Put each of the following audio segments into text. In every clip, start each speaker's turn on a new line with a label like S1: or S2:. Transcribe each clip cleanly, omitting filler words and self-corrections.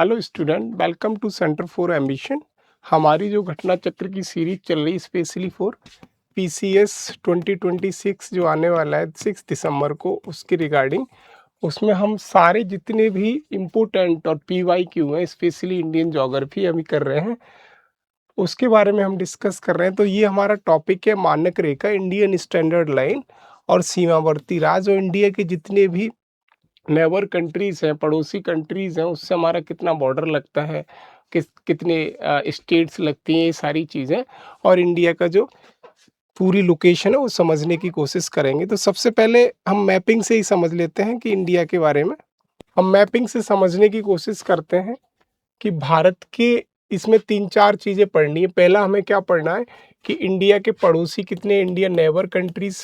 S1: Hello student, welcome to centre for ambition. हमारी जो घटना चक्र की सीरीज चल रही स्पेशली फॉर पीसीएस 2026 जो आने वाला है 6 दिसंबर को, उसके रिगार्डिंग उसमें हम सारे जितने भी इम्पोर्टेंट और पीवाईक्यू हैं, स्पेशली इंडियन ज्योग्राफी अभी कर रहे हैं, उसके बारे में हम डिस्कस कर रहे हैं। तो ये हमारा टॉपिक है मानक रेखा, इंडियन स्टैंडर्ड लाइन और सीमावर्ती राज्य, और इंडिया के जितने भी नेबर कंट्रीज हैं, पड़ोसी कंट्रीज हैं, उससे हमारा कितना बॉर्डर लगता है, कितने स्टेट्स लगती हैं, ये सारी चीज़ें, और इंडिया का जो पूरी लोकेशन है वो समझने की कोशिश करेंगे। तो सबसे पहले हम मैपिंग से ही समझ लेते हैं कि इंडिया के बारे में। हम मैपिंग से समझने की कोशिश करते हैं कि भारत के इसमें 3-4 चीज़ें पढ़नी है। पहला हमें क्या पढ़ना है कि इंडिया के पड़ोसी कितने, Indian neighbour countries,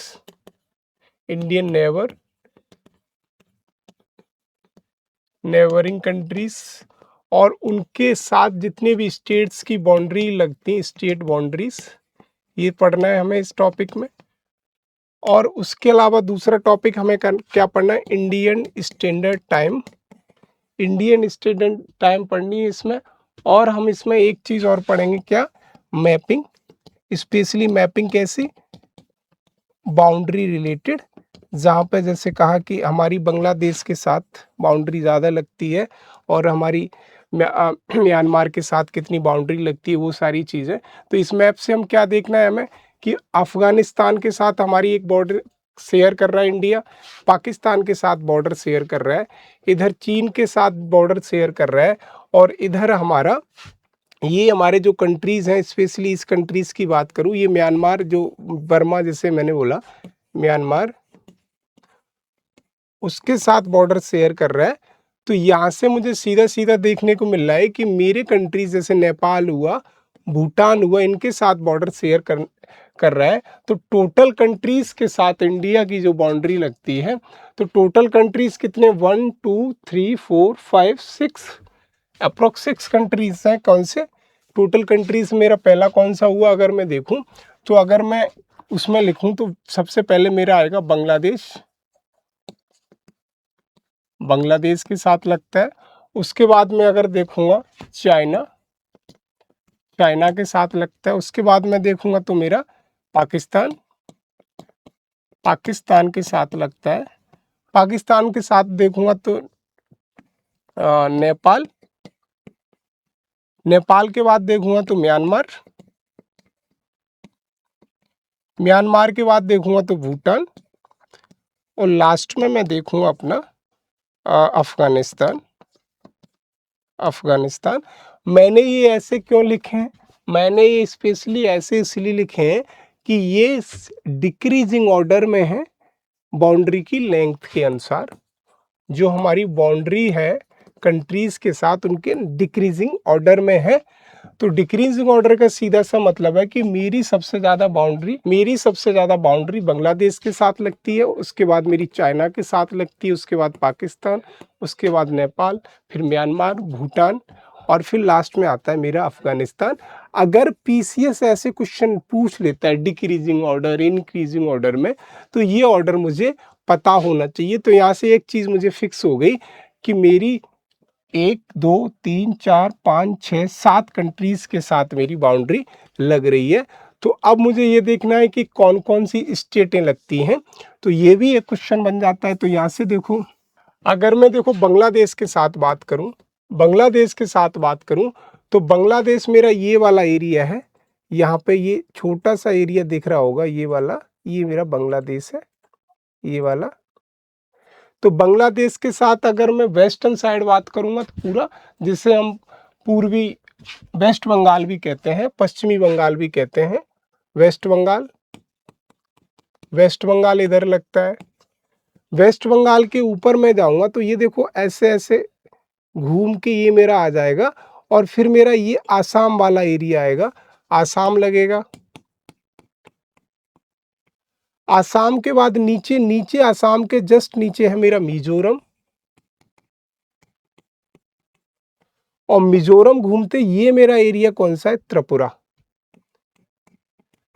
S1: Indian neighbouring countries, और उनके साथ जितने भी स्टेट्स की बाउंड्री लगती हैं, स्टेट बाउंड्रीज, ये पढ़ना है हमें इस टॉपिक में। और उसके अलावा दूसरा टॉपिक हमें क्या पढ़ना है, Indian standard time. Indian standard time पढ़नी है इसमें। और हम इसमें एक चीज़ और पढ़ेंगे, क्या, मैपिंग। स्पेशली मैपिंग कैसी, बाउंड्री रिलेटेड, जहाँ पे जैसे कहा कि हमारी बांग्लादेश के साथ बाउंड्री ज़्यादा लगती है और हमारी म्यांमार के साथ कितनी बाउंड्री लगती है, वो सारी चीज़ें। तो इस मैप से हम क्या देखना है हमें कि अफ़गानिस्तान के साथ हमारी एक बॉर्डर शेयर कर रहा है इंडिया, पाकिस्तान के साथ बॉर्डर शेयर कर रहा है, इधर चीन के साथ बॉर्डर शेयर कर रहा है, और इधर हमारा ये हमारे जो कंट्रीज़ हैं, स्पेशली इस कंट्रीज़ की बात करूँ, ये म्यांमार, जो बर्मा जैसे मैंने बोला, म्यांमार उसके साथ बॉर्डर शेयर कर रहा है। तो यहाँ से मुझे सीधा सीधा देखने को मिल रहा है कि मेरे कंट्रीज जैसे नेपाल हुआ, भूटान हुआ, इनके साथ बॉर्डर शेयर कर रहा है। तो टोटल कंट्रीज के साथ इंडिया की जो बाउंड्री लगती है, तो टोटल कंट्रीज कितने, 1 2 3 4 5 6, अप्रोक्स 6 कंट्रीज हैं। कौन से टोटल कंट्रीज, मेरा पहला कौन सा हुआ अगर मैं देखूं, तो अगर मैं उसमें लिखूं तो सबसे पहले मेरा आएगा बांग्लादेश, बांग्लादेश के साथ लगता है। उसके बाद में अगर देखूंगा चाइना, चाइना के साथ लगता है। उसके बाद मैं देखूंगा तो मेरा पाकिस्तान, पाकिस्तान के साथ लगता है। पाकिस्तान के साथ देखूंगा तो नेपाल, नेपाल के बाद देखूंगा तो म्यांमार, म्यांमार के बाद देखूंगा तो भूटान, और लास्ट में मैं देखूंगा अपना अफगानिस्तान, अफगानिस्तान। मैंने ये ऐसे क्यों लिखे हैं, मैंने ये स्पेशली ऐसे इसलिए लिखे हैं कि ये डिक्रीजिंग ऑर्डर में है, बाउंड्री की लेंथ के अनुसार। जो हमारी बाउंड्री है कंट्रीज के साथ, उनके डिक्रीजिंग ऑर्डर में है। तो डिक्रीजिंग ऑर्डर का सीधा सा मतलब है कि मेरी सबसे ज़्यादा बाउंड्री बांग्लादेश के साथ लगती है, उसके बाद मेरी चाइना के साथ लगती है, उसके बाद पाकिस्तान, उसके बाद नेपाल, फिर म्यांमार, भूटान, और फिर लास्ट में आता है मेरा अफगानिस्तान। अगर पीसीएस ऐसे क्वेश्चन पूछ लेता है डिक्रीजिंग ऑर्डर, इंक्रीजिंग ऑर्डर में, तो ये ऑर्डर मुझे पता होना चाहिए। तो यहाँ से एक चीज़ मुझे फिक्स हो गई कि मेरी 1 2 3 4 5 6 7 कंट्रीज के साथ मेरी बाउंड्री लग रही है। तो अब मुझे ये देखना है कि कौन कौन सी स्टेटें लगती हैं। तो ये भी एक क्वेश्चन बन जाता है। तो यहाँ से देखो, अगर मैं देखो बांग्लादेश के साथ बात करूं, बांग्लादेश के साथ बात करूं, तो बांग्लादेश मेरा ये वाला एरिया है। यहाँ पे ये छोटा सा एरिया दिख रहा होगा, ये वाला, ये मेरा बांग्लादेश है, ये वाला। तो बांग्लादेश के साथ अगर मैं वेस्टर्न साइड बात करूंगा तो पूरा, जिसे हम पूर्वी वेस्ट बंगाल भी कहते हैं, पश्चिमी बंगाल भी कहते हैं, वेस्ट बंगाल, वेस्ट बंगाल इधर लगता है। वेस्ट बंगाल के ऊपर मैं जाऊंगा तो ये देखो ऐसे ऐसे घूम के ये मेरा आ जाएगा, और फिर मेरा ये आसाम वाला एरिया आएगा, आसाम लगेगा। आसाम के बाद नीचे नीचे आसाम के जस्ट नीचे है मेरा मिजोरम, और मिजोरम घूमते ये मेरा एरिया कौन सा है, त्रिपुरा।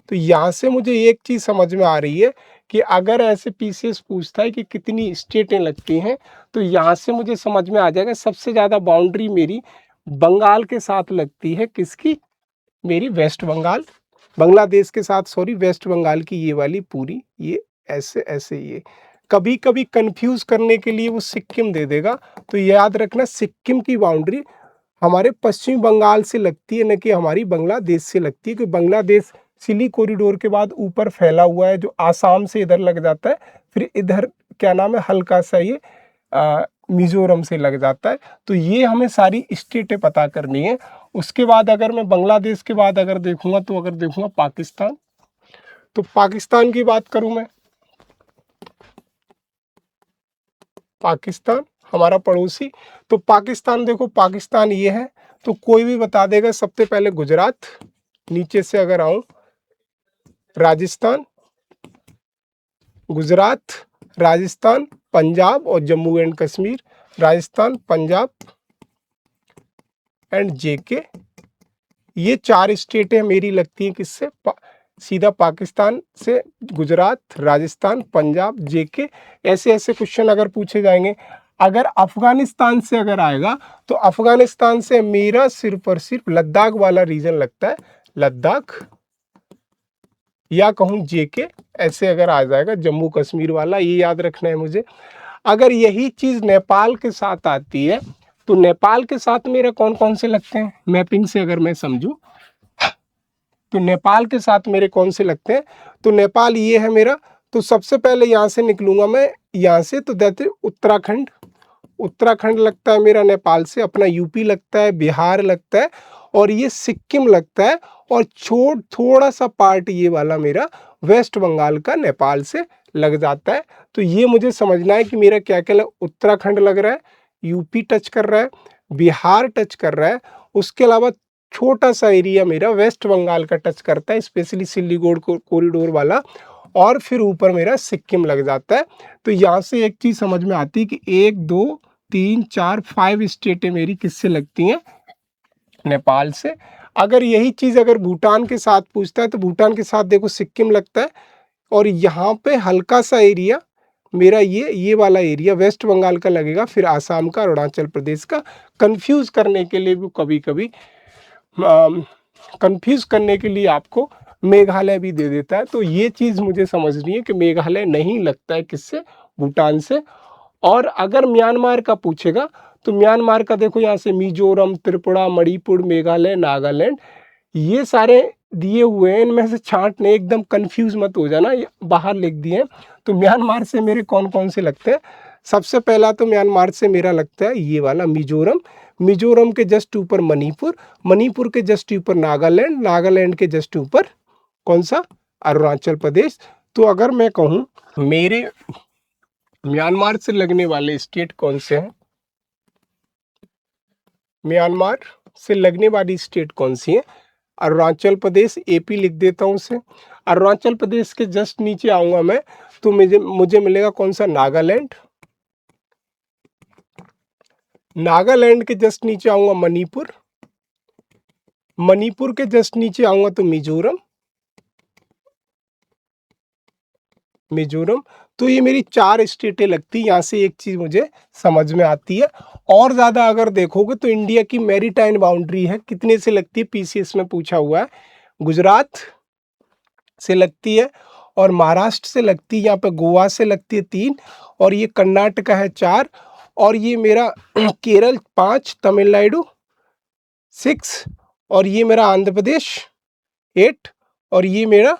S1: तो यहाँ से मुझे एक चीज समझ में आ रही है कि अगर ऐसे पीसीएस पूछता है कि कितनी स्टेटें लगती हैं, तो यहाँ से मुझे समझ में आ जाएगा सबसे ज़्यादा बाउंड्री मेरी बंगाल के साथ लगती है। किसकी? मेरी वेस्ट बंगाल, बांग्लादेश के साथ, सॉरी, वेस्ट बंगाल की ये वाली पूरी, ये ऐसे ऐसे, ये कभी कभी कंफ्यूज करने के लिए वो सिक्किम दे देगा, तो याद रखना सिक्किम की बाउंड्री हमारे पश्चिमी बंगाल से लगती है, न कि हमारी बांग्लादेश से लगती है, क्योंकि बांग्लादेश सिली कॉरिडोर के बाद ऊपर फैला हुआ है, जो आसाम से इधर लग जाता है, फिर इधर क्या नाम है, हल्का सा ये मिजोरम से लग जाता है। तो ये हमें सारी स्टेटें पता करनी है। उसके बाद अगर मैं बांग्लादेश के बाद अगर देखूंगा, तो अगर देखूंगा पाकिस्तान, तो पाकिस्तान की बात करूं मैं, पाकिस्तान हमारा पड़ोसी, तो पाकिस्तान देखो, पाकिस्तान ये है, तो कोई भी बता देगा। सबसे पहले गुजरात, नीचे से अगर आऊं, राजस्थान, गुजरात, राजस्थान, पंजाब और जम्मू एंड कश्मीर, राजस्थान, पंजाब एंड जेके, ये 4 स्टेटें मेरी लगती हैं किससे, सीधा पाकिस्तान से। गुजरात, राजस्थान, पंजाब, जेके, ऐसे ऐसे क्वेश्चन अगर पूछे जाएंगे। अगर अफगानिस्तान से अगर आएगा, तो अफगानिस्तान से मेरा सिर्फ और सिर्फ लद्दाख वाला रीजन लगता है, लद्दाख, या कहूँ जेके, ऐसे अगर आ जाएगा जम्मू कश्मीर वाला, ये याद रखना है मुझे। अगर यही चीज नेपाल के साथ आती है, तो नेपाल के साथ मेरा कौन कौन से लगते हैं, मैपिंग से अगर मैं समझूं, तो नेपाल के साथ मेरे कौन से लगते हैं, तो नेपाल ये है मेरा। तो सबसे पहले यहाँ से निकलूंगा मैं, यहाँ से, तो दैट उत्तराखंड, उत्तराखंड लगता है मेरा नेपाल से, अपना यूपी लगता है, बिहार लगता है, और ये सिक्किम लगता है, और थोड़ा सा पार्ट ये वाला मेरा वेस्ट बंगाल का नेपाल से लग जाता है। तो ये मुझे समझना है कि मेरा क्या क्या उत्तराखंड लग रहा है, यूपी टच कर रहा है, बिहार टच कर रहा है, उसके अलावा छोटा सा एरिया मेरा वेस्ट बंगाल का टच करता है, स्पेशली सिलीगुड़ कॉरिडोर वाला, और फिर ऊपर मेरा सिक्किम लग जाता है। तो यहाँ से एक चीज समझ में आती है कि 1 2 3 4 5 स्टेटें मेरी किससे लगती हैं, नेपाल से। अगर यही चीज अगर भूटान के साथ पूछता है, तो भूटान के साथ देखो सिक्किम लगता है, और यहाँ पे हल्का सा एरिया मेरा ये वाला एरिया वेस्ट बंगाल का लगेगा, फिर आसाम का, अरुणाचल प्रदेश का। कंफ्यूज करने के लिए भी कभी कभी कंफ्यूज करने के लिए आपको मेघालय भी दे देता है। तो ये चीज़ मुझे समझनी है कि मेघालय नहीं लगता है किससे, भूटान से। और अगर म्यांमार का पूछेगा, तो म्यांमार का देखो यहाँ से मिजोरम, त्रिपुरा, मणिपुर, मेघालय, नागालैंड, ये सारे दिए हुए हैं, इनमें से छांटने, एकदम कंफ्यूज मत हो जाना, ये बाहर लिख दिए हैं। तो म्यांमार से मेरे कौन कौन से लगते हैं, सबसे पहला तो म्यांमार से मेरा लगता है ये वाला मिजोरम, मिजोरम के जस्ट ऊपर मणिपुर, मणिपुर के जस्ट ऊपर नागालैंड, नागालैंड के जस्ट ऊपर कौन सा, अरुणाचल प्रदेश। तो अगर मैं कहूँ मेरे म्यांमार से लगने वाले स्टेट कौन से हैं, म्यांमार से लगने वाली स्टेट कौन सी है, अरुणाचल प्रदेश, एपी लिख देता हूँ उसे। अरुणाचल प्रदेश के जस्ट नीचे आऊंगा मैं, तो मुझे मिलेगा कौन सा, नागालैंड, नागालैंड के जस्ट नीचे आऊंगा मणिपुर, मणिपुर के जस्ट नीचे आऊंगा तो मिजोरम, मिजोरम। तो ये मेरी 4 स्टेटें लगती, यहाँ से एक चीज मुझे समझ में आती है। और ज्यादा अगर देखोगे तो इंडिया की मैरीटाइम बाउंड्री है, कितने से लगती है, पीसीएस में पूछा हुआ है, गुजरात से लगती है, और महाराष्ट्र से लगती है, यहाँ पे गोवा से लगती है 3, और ये कर्नाटका है 4, और ये मेरा केरल 5, तमिलनाडु 6, और ये मेरा आंध्र प्रदेश 8, और ये मेरा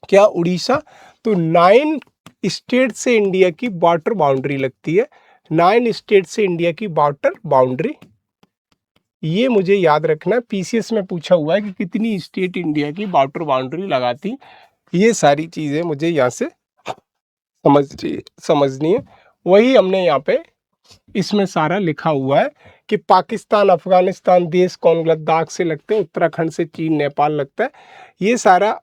S1: क्या, उड़ीसा। तो 9 स्टेट से इंडिया की बॉर्डर बाउंड्री लगती है, 9 स्टेट से इंडिया की बॉर्डर बाउंड्री, ये मुझे याद रखना। पीसीएस में पूछा हुआ है कि कितनी स्टेट इंडिया की बॉर्डर बाउंड्री लगाती, ये सारी चीजें मुझे यहाँ से समझनी है। वही हमने यहाँ पे इसमें सारा लिखा हुआ है कि पाकिस्तान, अफगानिस्तान देश कौन लद्दाख से लगते हैं, उत्तराखंड से चीन, नेपाल लगता है, ये सारा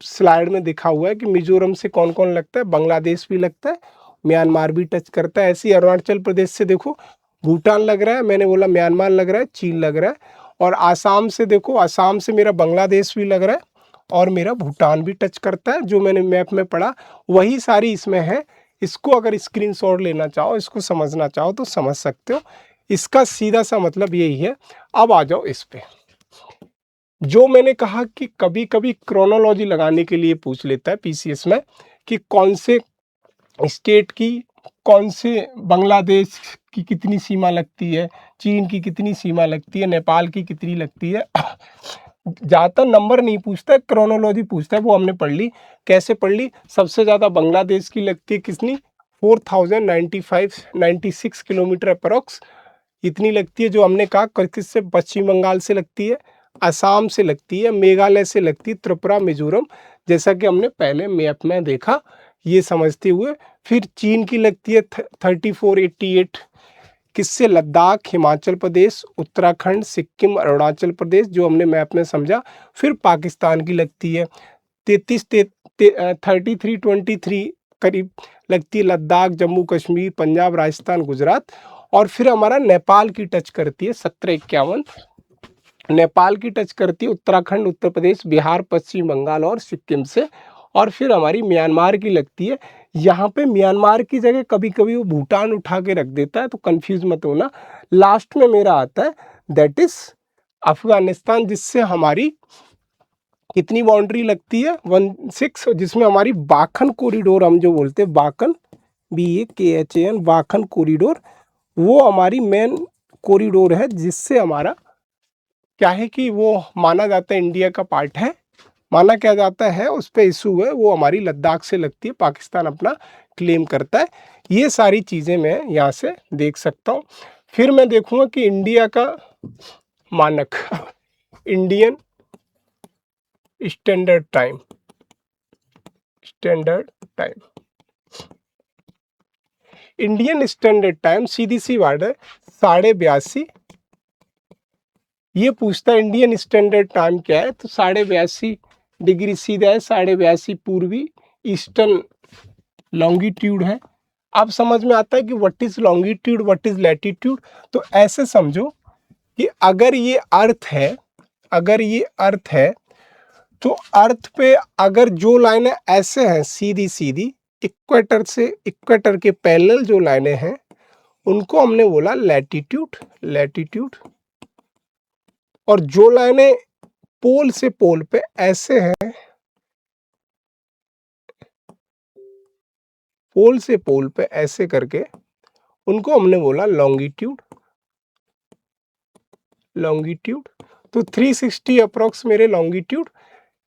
S1: स्लाइड में दिखा हुआ है कि मिजोरम से कौन कौन लगता है, बांग्लादेश भी लगता है, म्यांमार भी टच करता है। ऐसे ही अरुणाचल प्रदेश से देखो भूटान लग रहा है, मैंने बोला म्यांमार लग रहा है, चीन लग रहा है, और आसाम से देखो, आसाम से मेरा बांग्लादेश भी लग रहा है, और मेरा भूटान भी टच करता है। जो मैंने मैप में पढ़ा वही सारी इसमें है। इसको अगर स्क्रीनशॉट लेना चाहो, इसको समझना चाहो तो समझ सकते हो। इसका सीधा सा मतलब यही है। अब आ जाओ इस पे। जो मैंने कहा कि कभी कभी क्रोनोलॉजी लगाने के लिए पूछ लेता है पीसीएस में कि कौन से स्टेट की, कौन से बांग्लादेश की कितनी सीमा लगती है, चीन की कितनी सीमा लगती है, नेपाल की कितनी लगती है। ज़्यादातर नंबर नहीं पूछता है, क्रोनोलॉजी पूछता है। वो हमने पढ़ ली। कैसे पढ़ ली? सबसे ज़्यादा बांग्लादेश की लगती है कितनी, 4096 किलोमीटर अप्रॉक्स इतनी लगती है। जो हमने कहा किससे, पश्चिम बंगाल से लगती है, असम से लगती है, मेघालय से लगती है, त्रिपुरा, मिजोरम, जैसा कि हमने पहले मैप में देखा। ये समझते हुए फिर चीन की लगती है 3488 किससे, लद्दाख, हिमाचल प्रदेश, उत्तराखंड, सिक्किम, अरुणाचल प्रदेश, जो हमने मैप में समझा। फिर पाकिस्तान की लगती है 3323 करीब लगती है, लद्दाख, जम्मू कश्मीर, पंजाब, राजस्थान, गुजरात। और फिर हमारा नेपाल की टच करती है 1751, नेपाल की टच करती है उत्तराखंड, उत्तर प्रदेश, बिहार, पश्चिम बंगाल और सिक्किम से। और फिर हमारी म्यांमार की लगती है। यहाँ पे म्यांमार की जगह कभी कभी वो भूटान उठा के रख देता है, तो कंफ्यूज मत होना। लास्ट में मेरा आता है दैट इज अफगानिस्तान, जिससे हमारी कितनी बाउंड्री लगती है, 16, जिसमें हमारी बाखन कॉरिडोर हम जो बोलते हैं, बाखन, BAKHAN, बाखन कॉरिडोर, वो हमारी मेन कॉरिडोर है, जिससे हमारा क्या है कि वो माना जाता है इंडिया का पार्ट है। माना क्या जाता है, उस पर इशू है, वो हमारी लद्दाख से लगती है, पाकिस्तान अपना क्लेम करता है। ये सारी चीज़ें मैं यहाँ से देख सकता हूँ। फिर मैं देखूँगा कि इंडिया का मानक Indian standard time, Indian standard time सीधी सी बात है 82:30। ये पूछता है इंडियन स्टैंडर्ड टाइम क्या है, तो 82:30 डिग्री सीधा है, 82:30 पूर्वी ईस्टर्न लॉन्गिट्यूड है। अब समझ में आता है कि what is longitude, what is latitude. तो ऐसे समझो कि अगर ये अर्थ है, अगर ये अर्थ है, तो अर्थ पे अगर जो लाइनें ऐसे हैं सीधी सीधी, इक्वेटर से, इक्वेटर के पैरेलल जो लाइनें हैं, उनको हमने बोला लैटिट्यूड, लैटिट्यूड। और जो लाइनें पोल से पोल पे ऐसे हैं, पोल से पोल पे ऐसे करके, उनको हमने बोला लॉन्गिट्यूड, लॉन्गिट्यूड। तो 360 अप्रोक्स मेरे लॉन्गिट्यूड,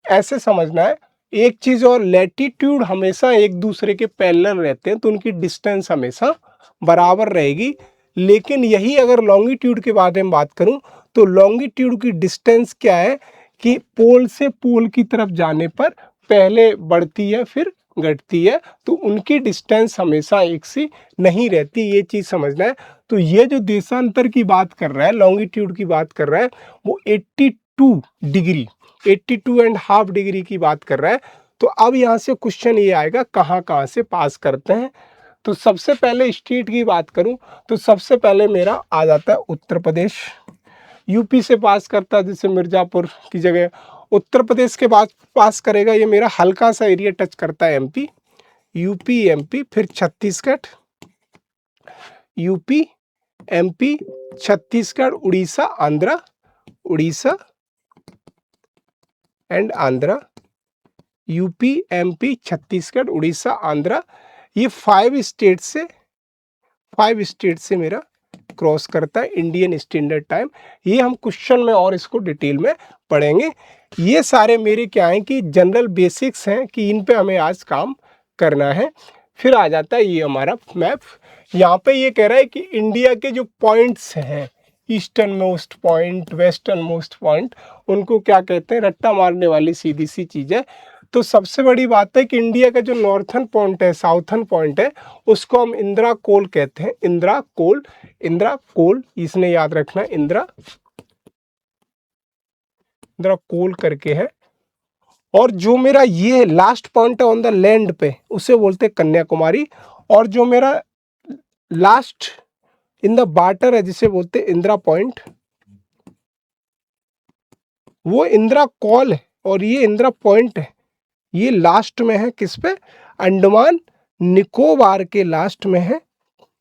S1: ऐसे समझना है। एक चीज और, लैटिट्यूड हमेशा एक दूसरे के पैरेलल रहते हैं, तो उनकी डिस्टेंस हमेशा बराबर रहेगी। लेकिन यही अगर लॉन्गिट्यूड के बारे में बात करूं, तो लॉन्गिट्यूड की डिस्टेंस क्या है कि पोल से पोल की तरफ जाने पर पहले बढ़ती है फिर घटती है, तो उनकी डिस्टेंस हमेशा एक सी नहीं रहती। ये चीज समझना है। तो ये जो देशांतर की बात कर रहा है, लॉन्गिट्यूड की बात कर रहा है, वो 82 डिग्री, 82.5 डिग्री की बात कर रहा है। तो अब यहाँ से क्वेश्चन ये आएगा कहाँ कहाँ से पास करते हैं। तो सबसे पहले स्टेट की बात करूं, तो सबसे पहले मेरा आ जाता है उत्तर प्रदेश। यूपी से पास करता है, जैसे मिर्जापुर की जगह उत्तर प्रदेश के बाद पास करेगा। ये मेरा हल्का सा एरिया टच करता है एमपी, यूपी, एमपी, फिर Chhattisgarh, UP, MP, Chhattisgarh, Orissa, Andhra, Orissa and Andhra, UP, MP, Chhattisgarh, Orissa, Andhra. ये 5 स्टेट से मेरा क्रॉस करता है इंडियन स्टैंडर्ड टाइम। ये हम क्वेश्चन में और इसको डिटेल में पढ़ेंगे। ये सारे मेरे क्या हैं कि जनरल बेसिक्स हैं कि इन पे हमें आज काम करना है। फिर आ जाता है ये हमारा मैप। यहाँ पे ये कह रहा है कि इंडिया के जो पॉइंट्स हैं, eastern most point, western most point, उनको क्या कहते हैं, रट्टा मारने वाली सीधी सी चीज़ है। तो सबसे बड़ी बात है कि इंडिया का जो नॉर्थन पॉइंट है, साउथर्न पॉइंट है, उसको हम इंदिरा कोल कहते हैं। इंदिरा कोल, इंदिरा कोल, इसने याद रखना है, इंदिरा कोल करके है। और जो मेरा ये लास्ट पॉइंट है ऑन द लैंड पे, उसे बोलते हैं कन्याकुमारी। और जो मेरा लास्ट इन द वाटर है, जिसे बोलते हैं इंदिरा पॉइंट, वो इंदिरा कॉल है, और ये इंदिरा पॉइंट है, ये लास्ट में है किस पे, अंडमान निकोबार के लास्ट में है,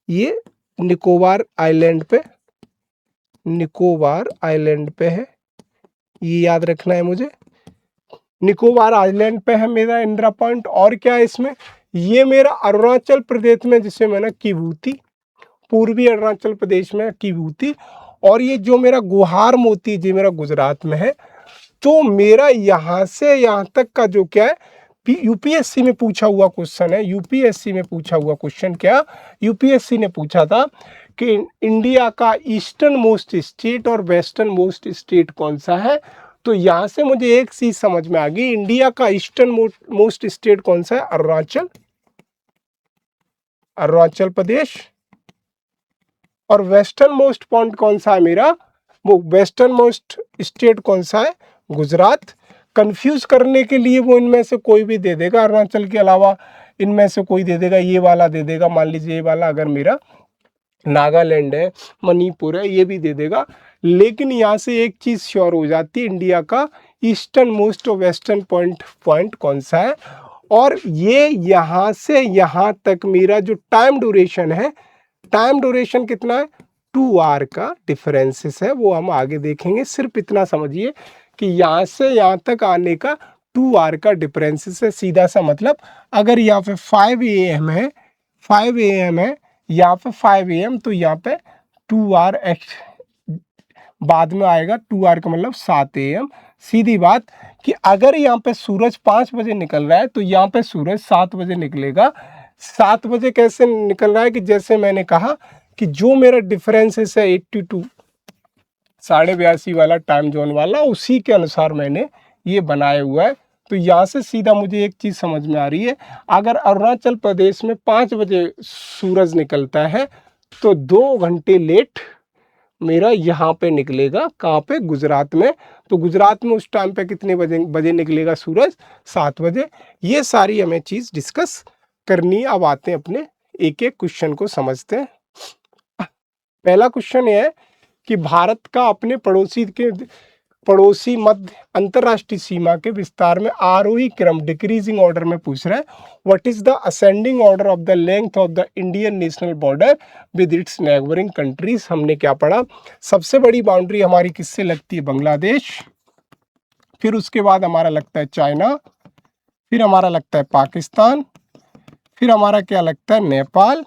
S1: ये निकोबार आइलैंड पे, निकोबार आइलैंड पे है, ये याद रखना है मुझे, निकोबार आइलैंड पे है मेरा इंदिरा पॉइंट। और क्या है इसमें, ये मेरा अरुणाचल प्रदेश में, जिसे मैंने किबूती, पूर्वी अरुणाचल प्रदेश में किबूती, और ये जो मेरा गुहार मोती जी मेरा गुजरात में है। तो मेरा यहाँ से यहाँ तक का जो क्या है, यूपीएससी में पूछा हुआ क्वेश्चन है, यूपीएससी में पूछा हुआ क्वेश्चन क्या, यूपीएससी ने पूछा था कि इंडिया का ईस्टर्न मोस्ट स्टेट और वेस्टर्न मोस्ट स्टेट कौन सा है। तो यहाँ से मुझे एक चीज समझ में आ गई, इंडिया का ईस्टर्न मोस्ट स्टेट कौन सा है, अरुणाचल, अरुणाचल प्रदेश। और वेस्टर्न मोस्ट पॉइंट कौन सा है मेरा, वो वेस्टर्न मोस्ट स्टेट कौन सा है, गुजरात। कंफ्यूज करने के लिए वो इनमें से कोई भी दे देगा, अरुणाचल के अलावा इनमें से कोई दे देगा, ये वाला दे देगा, मान लीजिए ये वाला अगर मेरा नागालैंड है, मणिपुर है, ये भी दे देगा। लेकिन यहाँ से एक चीज श्योर हो जाती है, इंडिया का ईस्टर्न मोस्ट और वेस्टर्न पॉइंट कौन सा है। और ये यहाँ से यहाँ तक मेरा जो टाइम ड्यूरेशन है, टाइम ड्यूरेशन कितना है, 2 आवर का डिफरेंसेस है, वो हम आगे देखेंगे। सिर्फ इतना समझिए कि यहाँ से यहाँ तक आने का 2 आवर का डिफरेंसेस है। सीधा सा मतलब, अगर यहाँ पे 5 AM है, 5 AM है, यहाँ पे 5 AM, तो यहाँ पे 2 आवर बाद में आएगा, 2 आवर का मतलब 7 AM। सीधी बात कि अगर यहाँ पे सूरज 5 बजे निकल रहा है तो यहाँ पे सूरज 7 बजे निकलेगा। 7 बजे कैसे निकल रहा है कि जैसे मैंने कहा कि जो मेरा डिफरेंसेस है 82, 82.5 वाला टाइम जोन वाला, उसी के अनुसार मैंने ये बनाया हुआ है। तो यहाँ से सीधा मुझे एक चीज़ समझ में आ रही है, अगर अरुणाचल प्रदेश में 5 बजे सूरज निकलता है तो 2 घंटे लेट मेरा यहाँ पे निकलेगा, कहाँ पे, गुजरात में। तो गुजरात में उस टाइम पे कितने बजे निकलेगा सूरज, 7 बजे। ये सारी हमें चीज़ डिस्कस करनी है। अब आते हैं अपने एक एक क्वेश्चन को समझते हैं। पहला क्वेश्चन ये है कि भारत का अपने पड़ोसी मध्य अंतरराष्ट्रीय सीमा के विस्तार में आरोही क्रम डिक्रीजिंग ऑर्डर में पूछ रहा है, what is the ascending order of the length of the Indian national border with its neighbouring countries. हमने क्या पढ़ा, सबसे बड़ी बाउंड्री हमारी किससे लगती है, बांग्लादेश, फिर उसके बाद हमारा लगता है चाइना, फिर हमारा लगता है पाकिस्तान, फिर हमारा क्या लगता है, नेपाल,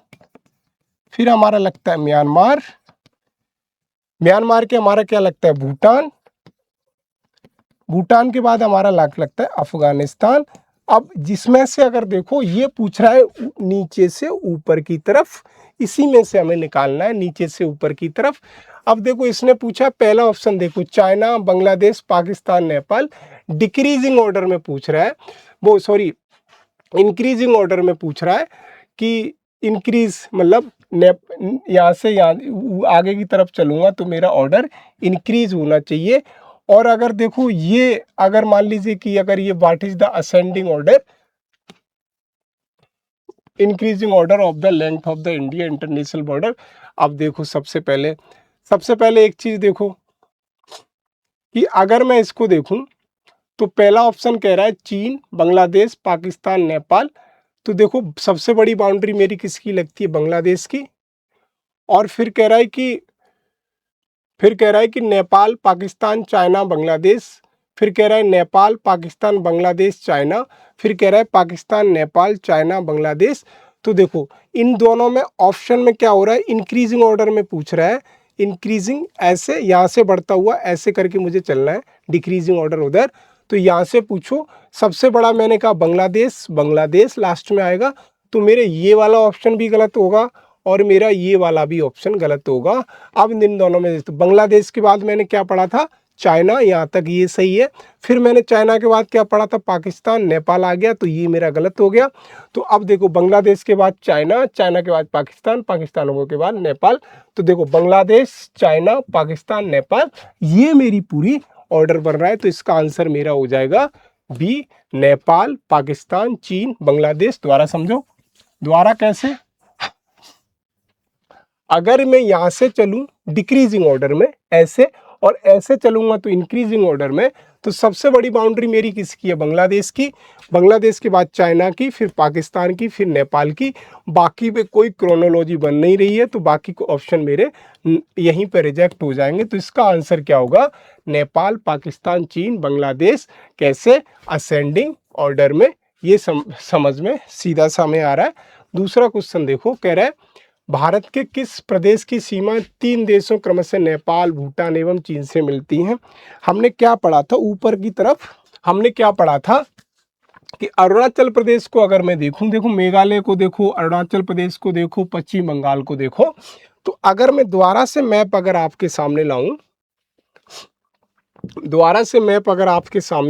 S1: फिर हमारा लगता है म्यांमार, म्यांमार के हमारा क्या लगता है, भूटान, भूटान के बाद हमारा लगता है अफगानिस्तान। अब जिसमें से अगर देखो ये पूछ रहा है नीचे से ऊपर की तरफ, इसी में से हमें निकालना है नीचे से ऊपर की तरफ। अब देखो इसने पूछा, पहला ऑप्शन देखो, China, Bangladesh, Pakistan, Nepal, decreasing order में पूछ रहा है, वो सॉरी इंक्रीजिंग ऑर्डर में पूछ रहा है कि इंक्रीज मतलब यहाँ से यहाँ आगे की तरफ चलूँगा तो मेरा ऑर्डर इंक्रीज होना चाहिए। और अगर देखो ये अगर मान लीजिए कि अगर ये what is the ascending order, increasing order of the length of the India international border. अब देखो सबसे पहले एक चीज देखो कि अगर मैं इसको देखूं तो पहला ऑप्शन कह रहा है चीन, बांग्लादेश, पाकिस्तान, नेपाल। तो देखो सबसे बड़ी बाउंड्री मेरी किसकी लगती है, बांग्लादेश की। और फिर कह रहा है कि नेपाल, पाकिस्तान, चाइना, बांग्लादेश, फिर कह रहा है नेपाल, पाकिस्तान, बांग्लादेश, चाइना, फिर कह रहा है पाकिस्तान, नेपाल, चाइना, बांग्लादेश। तो देखो इन दोनों में ऑप्शन में क्या हो रहा है, इंक्रीजिंग ऑर्डर में पूछ रहा है, इंक्रीजिंग ऐसे यहाँ से बढ़ता हुआ ऐसे करके मुझे चलना है, डिक्रीजिंग ऑर्डर उधर। तो यहाँ से पूछो सबसे बड़ा मैंने कहा बांग्लादेश लास्ट में आएगा। तो मेरे ये वाला ऑप्शन भी गलत होगा और मेरा ये वाला भी ऑप्शन गलत होगा। अब इन दोनों में तो बांग्लादेश के बाद मैंने क्या पढ़ा था, चाइना, यहाँ तक ये सही है। फिर मैंने चाइना के बाद क्या पढ़ा था, पाकिस्तान, नेपाल आ गया, तो ये मेरा गलत हो गया। तो अब देखो बांग्लादेश के बाद चाइना, चाइना के बाद पाकिस्तान, पाकिस्तान के बाद नेपाल। तो देखो बांग्लादेश, चाइना, पाकिस्तान, नेपाल, ये मेरी पूरी ऑर्डर बन रहा है। तो इसका आंसर मेरा हो जाएगा बी, नेपाल, पाकिस्तान, चीन, बांग्लादेश। दोबारा समझो, दोबारा कैसे, अगर मैं यहां से चलूं डिक्रीजिंग ऑर्डर में ऐसे और ऐसे चलूंगा तो इंक्रीजिंग ऑर्डर में, तो सबसे बड़ी बाउंड्री मेरी किसकी है? बांग्लादेश की। बांग्लादेश के बाद चाइना की, फिर पाकिस्तान की, फिर नेपाल की। बाकी पे कोई क्रोनोलॉजी बन नहीं रही है, तो बाकी को ऑप्शन मेरे यहीं पे रिजेक्ट हो जाएंगे। तो इसका आंसर क्या होगा? नेपाल, पाकिस्तान, चीन, बांग्लादेश। कैसे? असेंडिंग ऑर्डर में। ये समझ में सीधा सा में आ रहा है। दूसरा क्वेश्चन देखो, कह रहा है भारत के किस प्रदेश की सीमा 3 देशों क्रमशः नेपाल, भूटान एवं चीन से मिलती हैं? हमने क्या पढ़ा था ऊपर की तरफ? हमने क्या पढ़ा था कि अरुणाचल प्रदेश को अगर मैं देखूं, देखो मेघालय को देखो, अरुणाचल प्रदेश को देखो, पश्चिम बंगाल को देखो, तो अगर मैं दोबारा से मैप अगर आपके सामने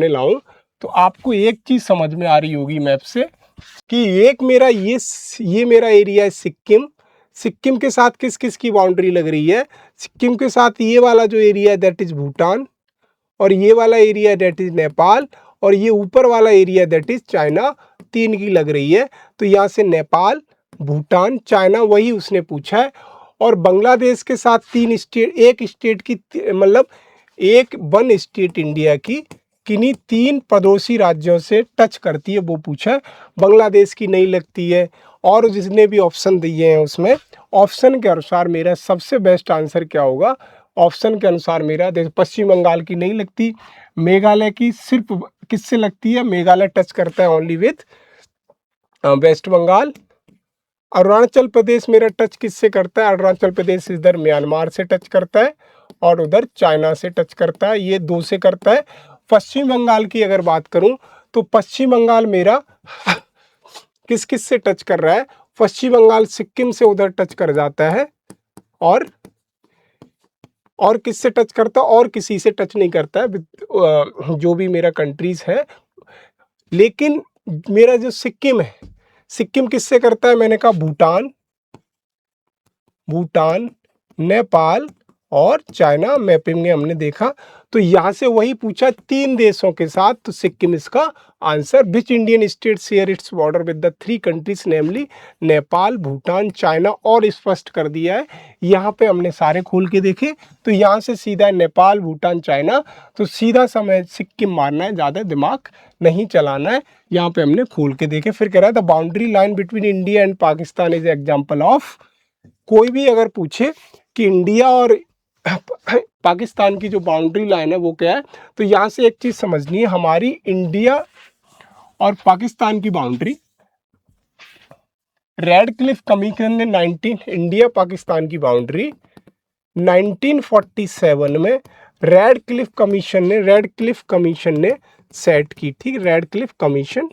S1: लाऊं, तो आपको एक चीज समझ में आ रही होगी मैप से कि एक मेरा ये मेरा एरिया है सिक्किम। सिक्किम के साथ किस किस की बाउंड्री लग रही है? सिक्किम के साथ ये वाला जो एरिया है दैट इज भूटान, और ये वाला एरिया दैट इज नेपाल, और ये ऊपर वाला एरिया दैट इज चाइना। 3 की लग रही है। तो यहाँ से नेपाल, भूटान, चाइना, वही उसने पूछा है। और बांग्लादेश के साथ 3 स्टेट, एक स्टेट की मतलब एक वन स्टेट इंडिया की किन्हीं 3 पड़ोसी राज्यों से टच करती है, वो पूछा है। बांग्लादेश की नहीं लगती है। और जिसने भी ऑप्शन दिए हैं उसमें ऑप्शन के अनुसार मेरा सबसे बेस्ट आंसर क्या होगा? ऑप्शन के अनुसार मेरा देख, पश्चिम बंगाल की नहीं लगती, मेघालय की सिर्फ किससे लगती है? मेघालय टच करता है only with West Bengal. Arunachal Pradesh मेरा टच किससे करता है? अरुणाचल प्रदेश इधर म्यांमार से टच करता है और उधर चाइना से टच करता है, ये 2 से करता है। पश्चिम बंगाल की अगर बात करूं तो पश्चिम बंगाल मेरा किस किस से टच कर रहा है? पश्चिम बंगाल सिक्किम से उधर टच कर जाता है, और किससे टच करता है? और किसी से टच नहीं करता है, जो भी मेरा कंट्रीज है। लेकिन मेरा जो सिक्किम है, सिक्किम किससे करता है? मैंने कहा भूटान, नेपाल और चाइना। मैपिंग में हमने देखा, तो यहां से वही पूछा 3 देशों के साथ, तो सिक्किम इसका answer. Which Indian state share its border with the 3 countries namely Nepal, Bhutan, China, और स्पष्ट कर दिया है। यहाँ पे हमने सारे खोल के देखे, तो यहाँ से सीधा नेपाल, भूटान, चाइना, तो सीधा समय सिक्किम मारना है, ज़्यादा दिमाग नहीं चलाना है। यहाँ पे हमने खोल के देखे। फिर कह रहा है the boundary line between India and Pakistan is example of. कोई भी अगर पूछे कि इंडिया और पाकिस्तान की जो बाउंड्री लाइन है वो क्या है, तो यहाँ से एक चीज समझनी है, हमारी इंडिया और पाकिस्तान की बाउंड्री रेडक्लिफ कमीशन ने इंडिया पाकिस्तान की बाउंड्री 1947 में रेडक्लिफ कमीशन ने सेट की थी। रेडक्लिफ कमीशन,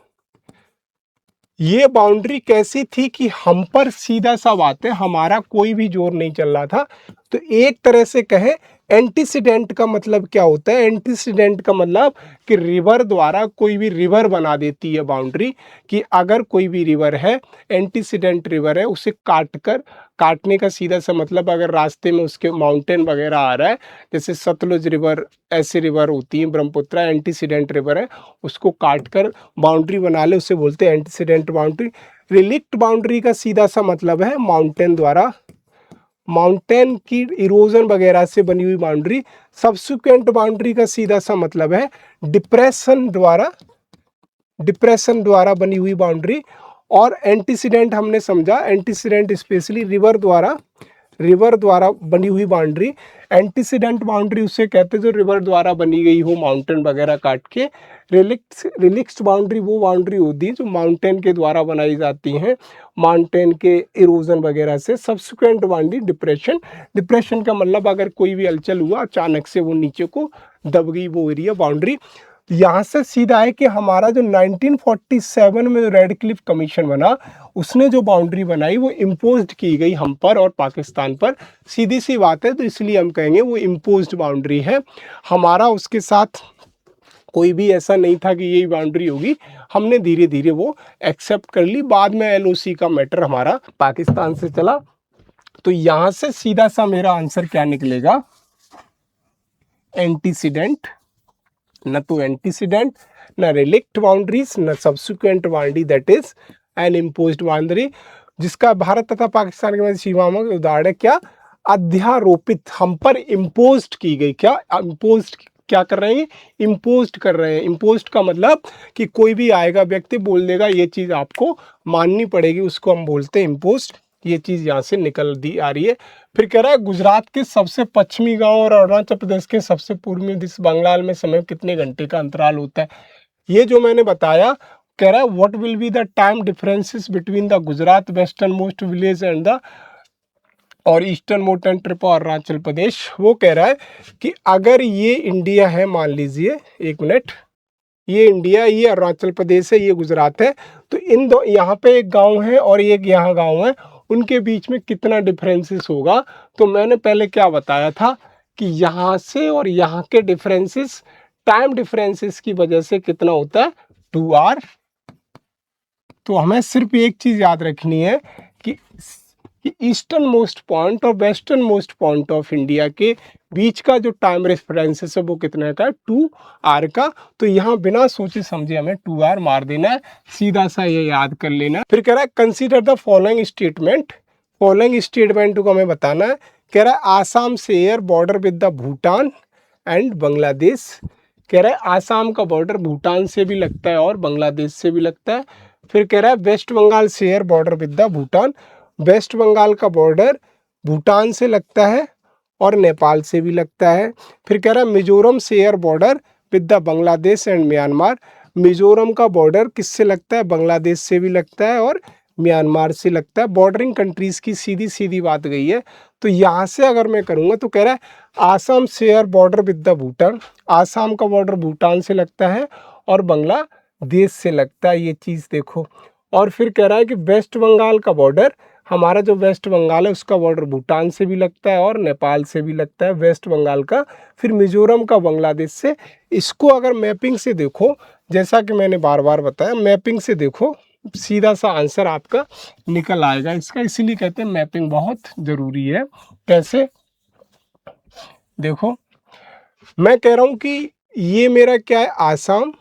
S1: ये बाउंड्री कैसी थी कि हम पर सीधा सा बात है, हमारा कोई भी जोर नहीं चल रहा था। तो एक तरह से कहें एंटीसीडेंट का मतलब क्या होता है? एंटीसीडेंट का मतलब कि रिवर द्वारा, कोई भी रिवर बना देती है बाउंड्री, कि अगर कोई भी रिवर है, एंटीसीडेंट रिवर है, उसे काटने का सीधा सा मतलब, अगर रास्ते में उसके माउंटेन वगैरह आ रहा है, जैसे सतलुज रिवर, ऐसे रिवर होती है, ब्रह्मपुत्र एंटीसीडेंट रिवर है, उसको काट कर बाउंड्री बना ले, उसे बोलते हैं एंटीसीडेंट बाउंड्री। रिलिक्ट बाउंड्री का सीधा सा मतलब है माउंटेन की इरोजन वगैरह से बनी हुई बाउंड्री। सब्सिक्वेंट बाउंड्री का सीधा सा मतलब है डिप्रेशन द्वारा बनी हुई बाउंड्री। और एंटीसीडेंट हमने समझा, एंटीसीडेंट स्पेशली रिवर द्वारा बनी हुई बाउंड्री। एंटीसीडेंट बाउंड्री उसे कहते हैं जो रिवर द्वारा बनी गई हो, माउंटेन वगैरह काट के। रिलिक्ट बाउंड्री वो बाउंड्री होती है जो माउंटेन के द्वारा बनाई जाती हैं, माउंटेन के इरोजन वगैरह से। सब्सिक्वेंट बाउंड्री डिप्रेशन का मतलब अगर कोई भी हलचल हुआ, अचानक से वो नीचे को दब गई वो एरिया बाउंड्री। यहाँ से सीधा है कि हमारा जो 1947 में रेडक्लिफ कमीशन बना, उसने जो बाउंड्री बनाई वो इम्पोज्ड की गई हम पर और पाकिस्तान पर। सीधी सी बात है, तो इसलिए हम कहेंगे वो इम्पोज्ड बाउंड्री है। हमारा उसके साथ कोई भी ऐसा नहीं था कि यही बाउंड्री होगी, हमने धीरे धीरे वो एक्सेप्ट कर ली। बाद में LOC का मैटर हमारा पाकिस्तान से चला। तो यहाँ से सीधा सा मेरा आंसर क्या निकलेगा? एंटीसीडेंट, न तो एंटीसीडेंट, न रिलिक्ट बाउंड्रीज, न subsequent boundary, that is an imposed boundary. जिसका भारत तथा पाकिस्तान के मध्य सीमा में उदाहरण है क्या? अध्यारोपित, हम पर इम्पोज्ड की गई, क्या इम्पोज्ड, क्या कर रहे हैं, इम्पोज्ड कर रहे हैं। इम्पोज्ड का मतलब कि कोई भी आएगा व्यक्ति बोल देगा ये चीज़ आपको माननी पड़ेगी, उसको हम बोलते हैं इम्पोज्ड। ये चीज़ यहाँ से निकल दी आ रही है। फिर कह रहा है गुजरात के सबसे पश्चिमी गांव और अरुणाचल प्रदेश के सबसे पूर्वी दिस बंगाल में समय कितने घंटे का अंतराल होता है। ये जो मैंने बताया, कह रहा है what will be the time differences between the Gujarat western most village and the और ईस्टर्न मोटन ट्रिप और अरुणाचल प्रदेश। वो कह रहा है कि अगर ये इंडिया है, मान लीजिए, एक मिनट, ये इंडिया, ये अरुणाचल प्रदेश है, ये गुजरात है, तो इन दो, यहाँ पे एक गांव है और एक यहाँ गांव है, उनके बीच में कितना डिफरेंसेस होगा। तो मैंने पहले क्या बताया था कि यहाँ से और यहाँ के डिफरेंसेस, टाइम डिफरेंसेस की वजह से कितना होता है, 2 आवर। तो हमें सिर्फ एक चीज याद रखनी है कि ईस्टर्न मोस्ट पॉइंट और western most point of India के बीच का जो टाइम रेफरेंसेस है वो कितने का है, 2 आवर का। तो यहाँ बिना सोचे समझे हमें 2 आवर मार देना है, सीधा सा ये याद कर लेना। फिर कह रहा है consider the following statement, following statement को हमें बताना है। कह रहा है Assam share border with the Bhutan and Bangladesh. कह रहा है आसाम का बॉर्डर भूटान से भी लगता है और बांग्लादेश से भी लगता है। फिर कह रहा है West Bengal share border with the Bhutan, West Bengal का बॉर्डर भूटान से लगता है और नेपाल से भी लगता है। फिर कह रहा है Mizoram share border with the Bangladesh and Myanmar, Mizoram का बॉर्डर किससे लगता है, बांग्लादेश से भी लगता है और म्यांमार से लगता है। बॉर्डरिंग कंट्रीज की सीधी सीधी बात गई है। तो यहाँ से अगर मैं करूँगा तो कह रहा है Assam share border with the Bhutan, Assam का बॉर्डर भूटान से लगता है और बांग्लादेश से लगता है, ये चीज़ देखो। और फिर कह रहा है कि वेस्ट बंगाल का बॉर्डर, हमारा जो वेस्ट बंगाल है उसका बॉर्डर भूटान से भी लगता है और नेपाल से भी लगता है, वेस्ट बंगाल का। फिर मिजोरम का बांग्लादेश से। इसको अगर मैपिंग से देखो, जैसा कि मैंने बार बार बताया, मैपिंग से देखो, सीधा सा आंसर आपका निकल आएगा इसका। इसीलिए कहते हैं मैपिंग बहुत ज़रूरी है। कैसे, देखो मैं कह रहा हूँ कि ये मेरा क्या है, आसाम,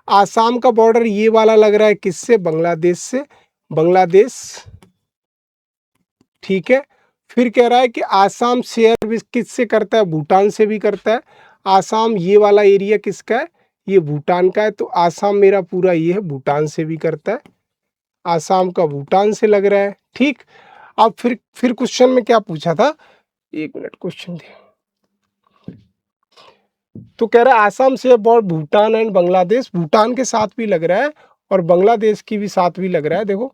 S1: आसाम का बॉर्डर ये वाला लग रहा है किससे, बांग्लादेश से, बांग्लादेश, ठीक है। फिर कह रहा है कि आसाम शेयर भी किससे करता है, भूटान से भी करता है। आसाम ये वाला एरिया किसका है, ये भूटान का है। तो आसाम मेरा पूरा ये है, भूटान से भी करता है, आसाम का भूटान से लग रहा है, ठीक। अब फिर क्वेश्चन में क्या पूछा था, एक मिनट क्वेश्चन दिया, तो कह रहा है आसाम से बॉर्डर भूटान एंड बांग्लादेश, भूटान के साथ भी लग रहा है और बांग्लादेश की भी साथ भी लग रहा है। देखो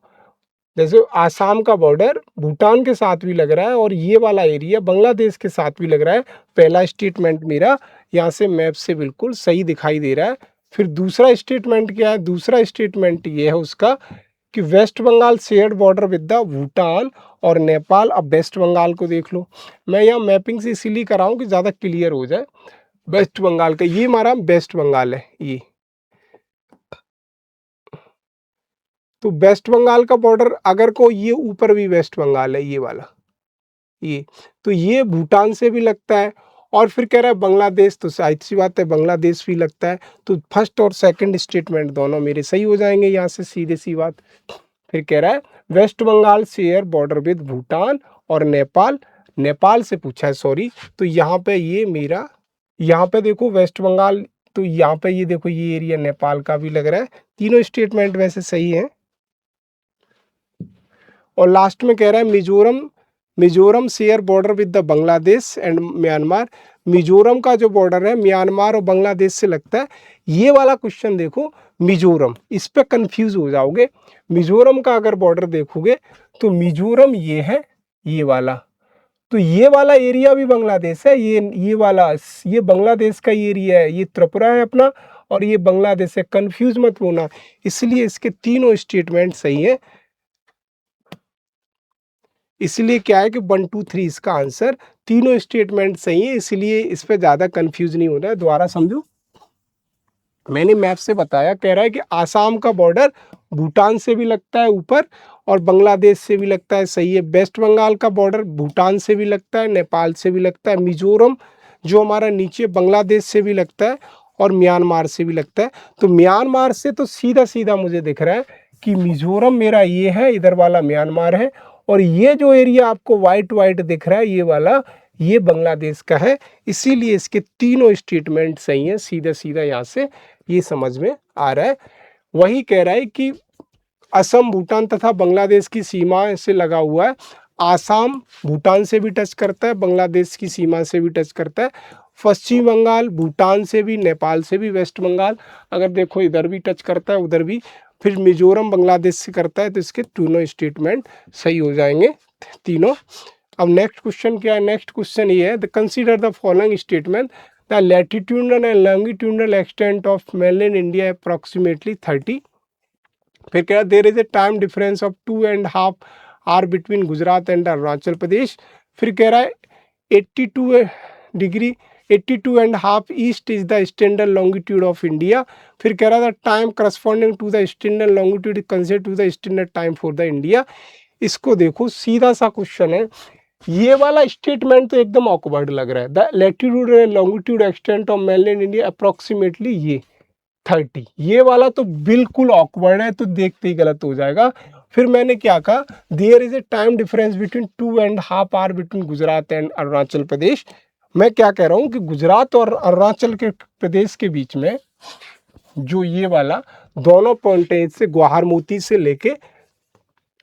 S1: जैसे आसाम का बॉर्डर भूटान के साथ भी लग रहा है और ये वाला एरिया बांग्लादेश के साथ भी लग रहा है। पहला स्टेटमेंट मेरा यहाँ से मैप से बिल्कुल सही दिखाई दे रहा है। फिर दूसरा स्टेटमेंट क्या है, दूसरा स्टेटमेंट ये है उसका कि West Bengal shared border with the Bhutan और नेपाल। अब वेस्ट बंगाल को देख लो, मैं यहाँ मैपिंग से इसीलिए कर रहा हूँ कि ज़्यादा क्लियर हो जाए। वेस्ट बंगाल का ये हमारा वेस्ट बंगाल है ये, तो वेस्ट बंगाल का बॉर्डर अगर को ये ऊपर भी वेस्ट बंगाल है ये वाला, ये तो ये भूटान से भी लगता है। और फिर कह रहा है बांग्लादेश, तो शायद सी बात है बांग्लादेश भी लगता है। तो फर्स्ट और सेकंड स्टेटमेंट दोनों मेरे सही हो जाएंगे यहाँ से, सीधे सी बात। फिर कह रहा है West Bengal share border with Bhutan और नेपाल, नेपाल से पूछा है सॉरी। तो यहाँ पे ये मेरा, यहाँ पे देखो वेस्ट बंगाल, तो यहाँ पे ये देखो ये एरिया नेपाल का भी लग रहा है। तीनों स्टेटमेंट वैसे सही है। और लास्ट में कह रहा है Mizoram share border with the Bangladesh and Myanmar, Mizoram का जो बॉर्डर है म्यांमार और बांग्लादेश से लगता है। ये वाला क्वेश्चन देखो मिजोरम, इस पे कंफ्यूज हो जाओगे। मिजोरम का अगर बॉर्डर देखोगे तो मिजोरम ये है, ये वाला, तो ये वाला एरिया भी बांग्लादेश है। ये वाला, ये बांग्लादेश का एरिया है, ये त्रिपुरा है अपना और ये बांग्लादेश है, कंफ्यूज मत होना। इसलिए इसके तीनों स्टेटमेंट सही है। इसलिए क्या है कि 1 2 3 इसका आंसर, तीनों स्टेटमेंट सही है, इसलिए इस पे ज़्यादा कंफ्यूज नहीं होना है। दोबारा समझो, मैंने मैप से बताया, कह रहा है कि आसाम का बॉर्डर भूटान से भी लगता है ऊपर और बांग्लादेश से भी लगता है, सही है। वेस्ट बंगाल का बॉर्डर भूटान से भी लगता है, नेपाल से भी लगता है। मिजोरम जो हमारा नीचे बांग्लादेश से भी लगता है और म्यांमार से भी लगता है। तो म्यांमार से तो सीधा सीधा मुझे दिख रहा है कि मिजोरम मेरा ये है, इधर वाला म्यांमार है और ये जो एरिया आपको वाइट वाइट दिख रहा है ये वाला, ये बांग्लादेश का है। इसीलिए इसके तीनों स्टेटमेंट सही है, सीधा सीधा यहाँ से ये समझ में आ रहा है। वही कह रहा है कि असम, भूटान तथा बांग्लादेश की सीमा से लगा हुआ है। आसाम भूटान से भी टच करता है, बांग्लादेश की सीमा से भी टच करता है। पश्चिम बंगाल भूटान से भी, नेपाल से भी, वेस्ट बंगाल अगर देखो इधर भी टच करता है, उधर भी। फिर मिजोरम बांग्लादेश से करता है, तो इसके तीनों स्टेटमेंट सही हो जाएंगे तीनों। अब नेक्स्ट क्वेश्चन क्या है? नेक्स्ट क्वेश्चन ये है, the consider the following statement, the latitudinal and longitudinal extent of mainland India approximately 30। फिर क्या, there is a time difference of 2.5 hour between Gujarat and Arunachal Pradesh. फिर कह रहा है 82 degree 82.5 east is the standard longitude of India. फिर कह रहा था time corresponding to the standard longitude consider to the standard time for the India. इसको देखो, सीधा सा क्वेश्चन है। ये वाला स्टेटमेंट तो एकदम ऑकवर्ड लग रहा है। The latitude and longitude extent of mainland India approximately ये 30, ये वाला तो बिल्कुल ऑकवर्ड है, तो देखते ही गलत हो जाएगा। फिर मैंने क्या कहा, there is a time difference between 2.5 hour between Gujarat and Arunachal Pradesh. मैं क्या कह रहा हूँ कि गुजरात और अरुणाचल के प्रदेश के बीच में जो ये वाला दोनों पॉइंट है, इससे गुवाहार से लेके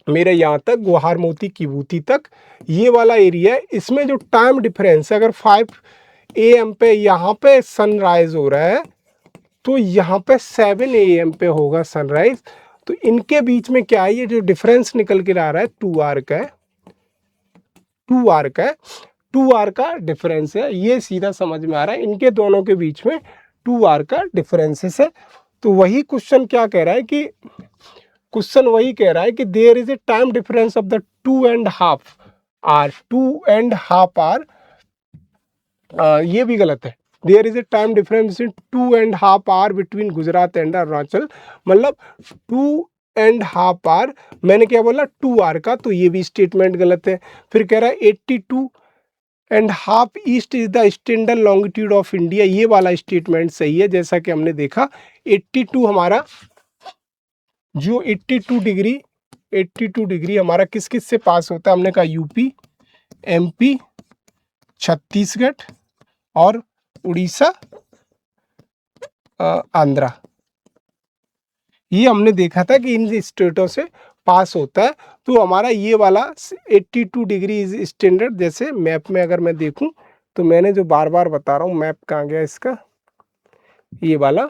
S1: मेरे यहाँ तक गुवाहार किबूती तक ये वाला एरिया है, इसमें जो टाइम डिफरेंस है, अगर 5 AM पे यहाँ पे सनराइज हो रहा है तो यहाँ पे 7 AM पे होगा सनराइज। तो इनके बीच में क्या है, ये जो डिफरेंस निकल के आ रहा है 2 आवर का है, 2 आवर का है, 2 आवर का डिफरेंस है। ये सीधा समझ में आ रहा है, इनके दोनों के बीच में 2 आवर का डिफरेंसेस है। तो वही क्वेश्चन क्या कह रहा है कि क्वेश्चन वही कह रहा है कि there is a time difference of the 2.5 hour, 2.5 hour, ये भी गलत है। There is a time difference in 2.5 hour between Gujarat and Arunachal, मतलब 2.5 आवर, मैंने क्या बोला 2 आवर का, तो ये भी स्टेटमेंट गलत है। फिर कह रहा है 82.5 east is the standard longitude of India, ये वाला स्टेटमेंट सही है। जैसा कि हमने देखा 82 हमारा जो 82 डिग्री हमारा किस किस से पास होता है, हमने कहा यूपी, MP, छत्तीसगढ़ और उड़ीसा, आंध्रा। ये हमने देखा था कि इन स्टेटों से पास होता है। तो हमारा ये वाला 82 डिग्री इज स्टैंडर्ड। जैसे मैप में अगर मैं देखूं तो मैंने जो बार बार बता रहा हूँ, मैप कहाँ गया इसका, ये वाला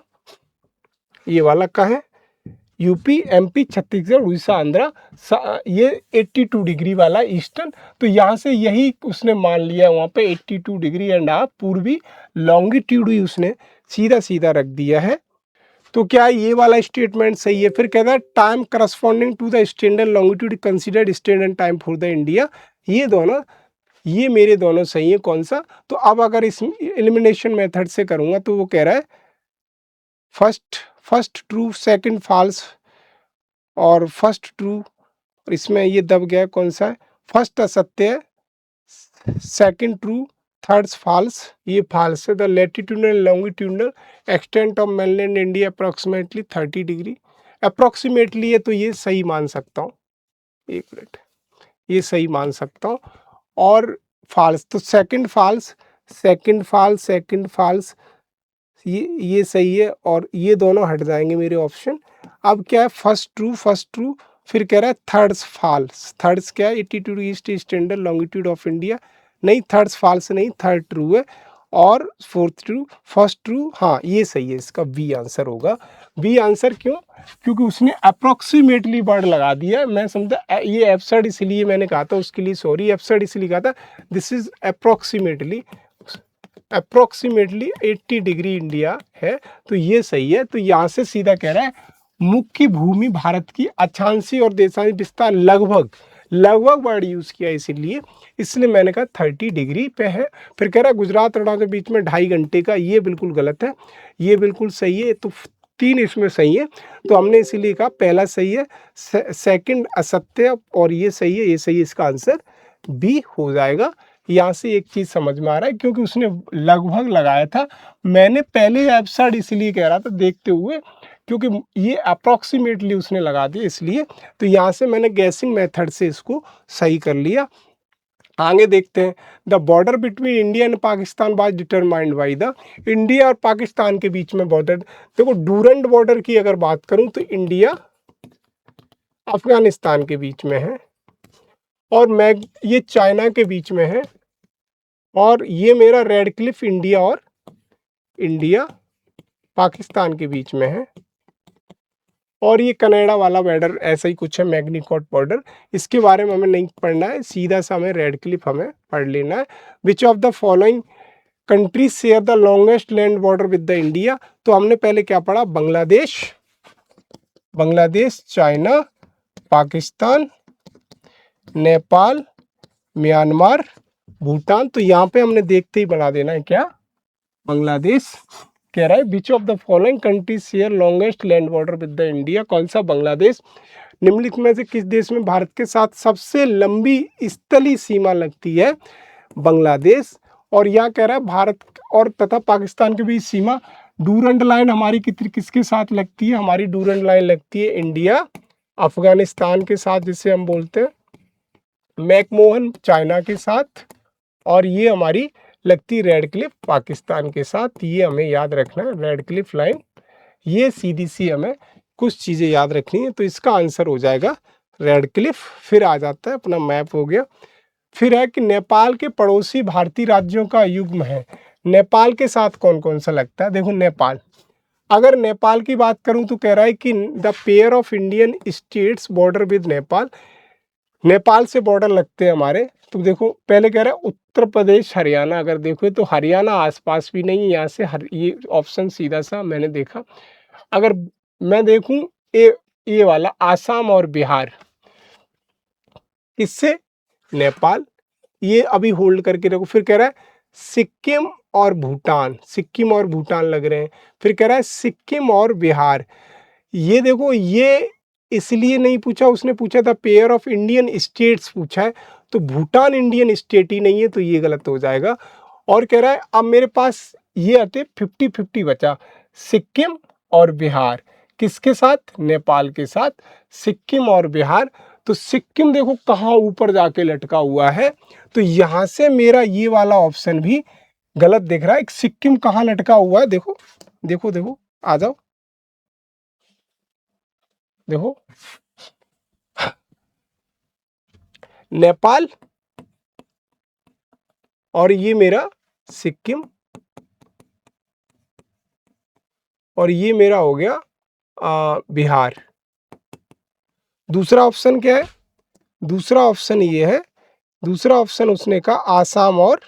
S1: कहाँ है, यूपी, MP, छत्तीसगढ़, उड़ीसा, आंध्रा, ये 82 डिग्री वाला ईस्टर्न। तो यहाँ से यही उसने मान लिया, वहाँ पे 82 डिग्री एंड हाफ पूर्वी लॉन्गिट्यूड ही उसने सीधा सीधा रख दिया है। तो क्या ये वाला स्टेटमेंट सही है? फिर कहता है time corresponding to the standard longitude considered standard time for the India. ये दोनों, ये मेरे दोनों सही है। कौन सा? तो अब अगर इस एलिमिनेशन मेथड से करूँगा तो वो कह रहा है फर्स्ट ट्रू, सेकंड फॉल्स और फर्स्ट ट्रू, इसमें ये दब गया, कौन सा है, फर्स्ट असत्य, सेकंड ट्रू, थर्ड फॉल्स, ये फॉल्स है। The latitudinal longitudinal extent of mainland India approximately 30 degree, approximately है तो ये सही मान सकता हूँ, एक मिनट, ये सही मान सकता हूँ। और फॉल्स तो सेकंड फॉल्स, ये सही है, और ये दोनों हट जाएंगे मेरे ऑप्शन। अब क्या है, फर्स्ट ट्रू, फिर कह रहा है थर्ड फॉल्स, थर्ड्स क्या है, 82 east standard longitude of India, नहीं थर्ड फॉल्स नहीं, थर्ड ट्रू है। और फोर्थ ट्रू, फर्स्ट ट्रू, हाँ ये सही है, इसका बी आंसर होगा। बी आंसर क्यों? क्योंकि उसने अप्रॉक्सीमेटली वर्ड लगा दिया। मैं समझा ये एब्सर्ड इसलिए मैंने कहा था, उसके लिए सॉरी, एब्सर्ड इसलिए कहा था। This is approximately 80 degree India है, तो ये सही है। तो यहाँ से सीधा कह रहा है मुख्य भूमि भारत की अक्षांशीय और देशांशी विस्तार लगभग वर्ड यूज़ किया, इसलिए मैंने कहा 30 डिग्री पे है। फिर कह रहा है गुजरात अरुणाचल के बीच में 2.5 घंटे का, ये बिल्कुल गलत है, ये बिल्कुल सही है। तो 3 इसमें सही है, तो हमने इसीलिए कहा पहला सही है, सेकंड असत्य, और ये सही है, ये सही है, इसका आंसर बी हो जाएगा। यहाँ से एक चीज़ समझ में आ रहा है, क्योंकि उसने लगभग लगाया था। मैंने पहले एब्सर्ड इसलिए कह रहा था देखते हुए क्योंकि ये अप्रॉक्सीमेटली उसने लगा दिया इसलिए, तो यहाँ से मैंने गैसिंग मेथड से इसको सही कर लिया। आगे देखते हैं, the border between India and Pakistan was determined by the, India और पाकिस्तान के बीच में बॉर्डर, देखो डूरंड बॉर्डर की अगर बात करूं तो इंडिया अफगानिस्तान के बीच में है, और मैं ये चाइना के बीच में है, और ये मेरा रेड क्लिफ इंडिया और इंडिया पाकिस्तान के बीच में है, और ये कनाडा वाला बॉर्डर ऐसा ही कुछ है, मैग्नीकॉट बॉर्डर, इसके बारे में हमें नहीं पढ़ना है, सीधा सा हमें रेड क्लिफ हमें पढ़ लेना है। Which of the following countries share the longest land border with the India, तो हमने पहले क्या पढ़ा, बांग्लादेश, चाइना, पाकिस्तान, नेपाल, म्यांमार, भूटान, तो यहाँ पे हमने देखते ही बना देना है क्या, बांग्लादेश। कह रहा है which of the following countries share longest land border with the India, कौन सा, बांग्लादेश। निम्नलिखित में से किस देश में भारत के साथ सबसे लंबी स्थलीय सीमा लगती है, बांग्लादेश। और यहाँ कह रहा है भारत और तथा पाकिस्तान के बीच सीमा, डूरंड लाइन हमारी किसके साथ लगती है, हमारी डूरंड लाइन लगती है इंडिया अफगानिस्तान के साथ, जिसे हम बोलते हैं मैकमोहन चाइना के साथ, और ये हमारी लगती रेड क्लिफ पाकिस्तान के साथ। ये हमें याद रखना है, रेड क्लिफ लाइन, ये सीधी सी हमें कुछ चीज़ें याद रखनी है, तो इसका आंसर हो जाएगा रेड क्लिफ। फिर आ जाता है अपना मैप हो गया। फिर है कि नेपाल के पड़ोसी भारतीय राज्यों का युग्म है, नेपाल के साथ कौन कौन सा लगता है। देखो नेपाल, अगर नेपाल की बात करूं तो कह रहा है कि the pair of Indian states border with Nepal, Nepal से बॉर्डर लगते हैं हमारे। तो देखो पहले कह रहा है उत्तर प्रदेश हरियाणा, अगर देखो तो हरियाणा आसपास भी नहीं है यहाँ से, ये ऑप्शन सीधा सा मैंने देखा। अगर मैं देखूं ये वाला आसाम और बिहार, किससे, नेपाल, ये अभी होल्ड करके रखो। फिर कह रहा है सिक्किम और भूटान, सिक्किम और भूटान लग रहे हैं। फिर कह रहा है सिक्किम और बिहार, ये देखो ये इसलिए नहीं पूछा, उसने पूछा था पेयर ऑफ इंडियन स्टेट्स पूछा है, तो भूटान इंडियन स्टेट ही नहीं है, तो ये गलत हो जाएगा। और कह रहा है अब मेरे पास ये आते 50-50 बचा, सिक्किम और बिहार, किसके साथ, नेपाल के साथ, सिक्किम और बिहार। तो सिक्किम देखो कहाँ ऊपर जाके लटका हुआ है, तो यहाँ से मेरा ये वाला ऑप्शन भी गलत दिख रहा है। सिक्किम कहाँ लटका हुआ है, देखो देखो देखो, आ जाओ देखो, नेपाल और ये मेरा सिक्किम, और ये मेरा हो गया बिहार। दूसरा ऑप्शन क्या है, दूसरा ऑप्शन ये है, दूसरा ऑप्शन उसने कहा आसाम और,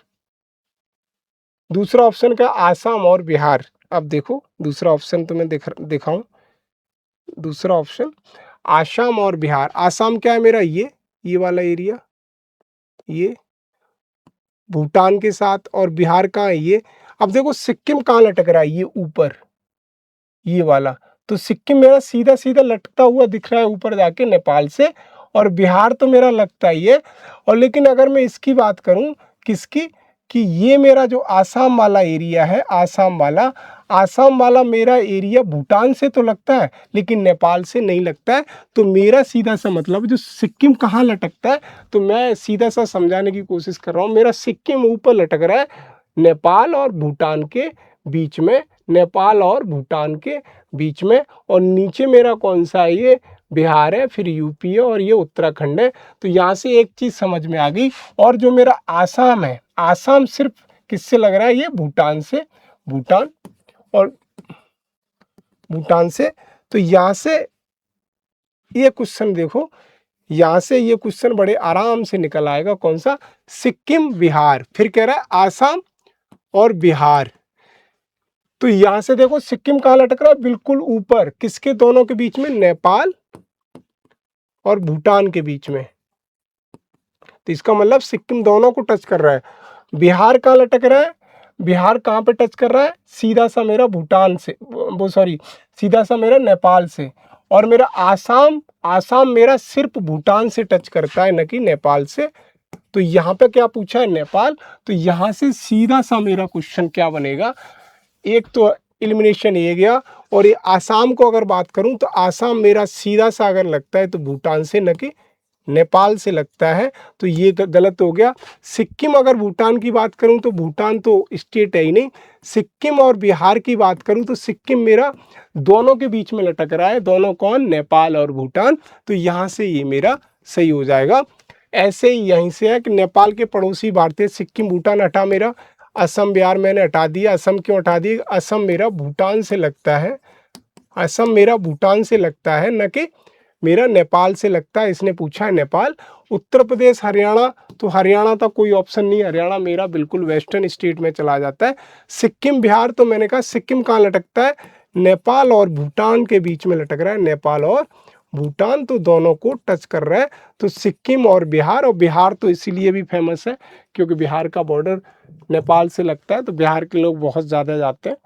S1: दूसरा ऑप्शन का आसाम और बिहार। अब देखो दूसरा ऑप्शन तो मैं दिखाऊं, दूसरा ऑप्शन आसाम और बिहार। आसाम क्या है मेरा, ये वाला एरिया, ये भूटान के साथ, और बिहार कहाँ है, ये। अब देखो सिक्किम कहाँ लटक रहा है, ये ऊपर, ये वाला, तो सिक्किम मेरा सीधा सीधा लटकता हुआ दिख रहा है ऊपर जाके नेपाल से, और बिहार तो मेरा लगता ही है। और लेकिन अगर मैं इसकी बात करूं, किसकी, कि ये मेरा जो आसाम वाला एरिया है, आसाम वाला मेरा एरिया भूटान से तो लगता है लेकिन नेपाल से नहीं लगता है। तो मेरा सीधा सा मतलब जो सिक्किम कहाँ लटकता है, तो मैं सीधा सा समझाने की कोशिश कर रहा हूँ, मेरा सिक्किम ऊपर लटक रहा है नेपाल और भूटान के बीच में, नेपाल और भूटान के बीच में, और नीचे मेरा कौन सा है, ये बिहार है, फिर यूपी है, और ये उत्तराखंड है। तो यहाँ से एक चीज़ समझ में आ गई। और जो मेरा आसाम है, आसाम सिर्फ किससे लग रहा है, ये भूटान से, भूटान और भूटान से। तो यहाँ से ये क्वेश्चन देखो, यहाँ से ये क्वेश्चन बड़े आराम से निकल आएगा, कौन सा, सिक्किम बिहार। फिर कह रहा है आसाम और बिहार, तो यहां से देखो सिक्किम कहाँ लटक रहा है, बिल्कुल ऊपर, किसके दोनों के बीच में, नेपाल और भूटान के बीच में। तो इसका मतलब सिक्किम दोनों को टच कर रहा है। बिहार कहाँ लटक रहा है, बिहार कहाँ पे टच कर रहा है, सीधा सा मेरा भूटान से, वो सॉरी सीधा सा मेरा नेपाल से। और मेरा आसाम मेरा सिर्फ भूटान से टच करता है, न कि नेपाल से। तो यहाँ पे क्या पूछा है, नेपाल। तो यहाँ से सीधा सा मेरा क्वेश्चन क्या बनेगा, एक तो एलिमिनेशन ये गया, और ये आसाम को अगर बात करूं तो आसाम मेरा सीधा सा अगर लगता है तो भूटान से, न कि नेपाल से लगता है, तो ये गलत हो गया। सिक्किम अगर भूटान की बात करूं तो भूटान तो स्टेट है ही नहीं। सिक्किम और बिहार की बात करूं तो सिक्किम मेरा दोनों के बीच में लटक रहा है, दोनों कौन, नेपाल और भूटान, तो यहाँ से ये मेरा सही हो जाएगा। ऐसे ही यहीं से है कि नेपाल के पड़ोसी भारतीय, सिक्किम भूटान हटा मेरा, असम बिहार मैंने हटा दिया। असम क्यों हटा दिया, असम मेरा भूटान से लगता है, असम मेरा भूटान से लगता है, न कि मेरा नेपाल से लगता है, इसने पूछा है नेपाल। उत्तर प्रदेश हरियाणा, तो हरियाणा तो कोई ऑप्शन नहीं, हरियाणा मेरा बिल्कुल वेस्टर्न स्टेट में चला जाता है। सिक्किम बिहार, तो मैंने कहा सिक्किम कहाँ लटकता है, नेपाल और भूटान के बीच में लटक रहा है, नेपाल और भूटान, तो दोनों को टच कर रहा है। तो सिक्किम और बिहार तो इसीलिए भी फेमस है क्योंकि बिहार का बॉर्डर नेपाल से लगता है, तो बिहार के लोग बहुत ज़्यादा जाते हैं।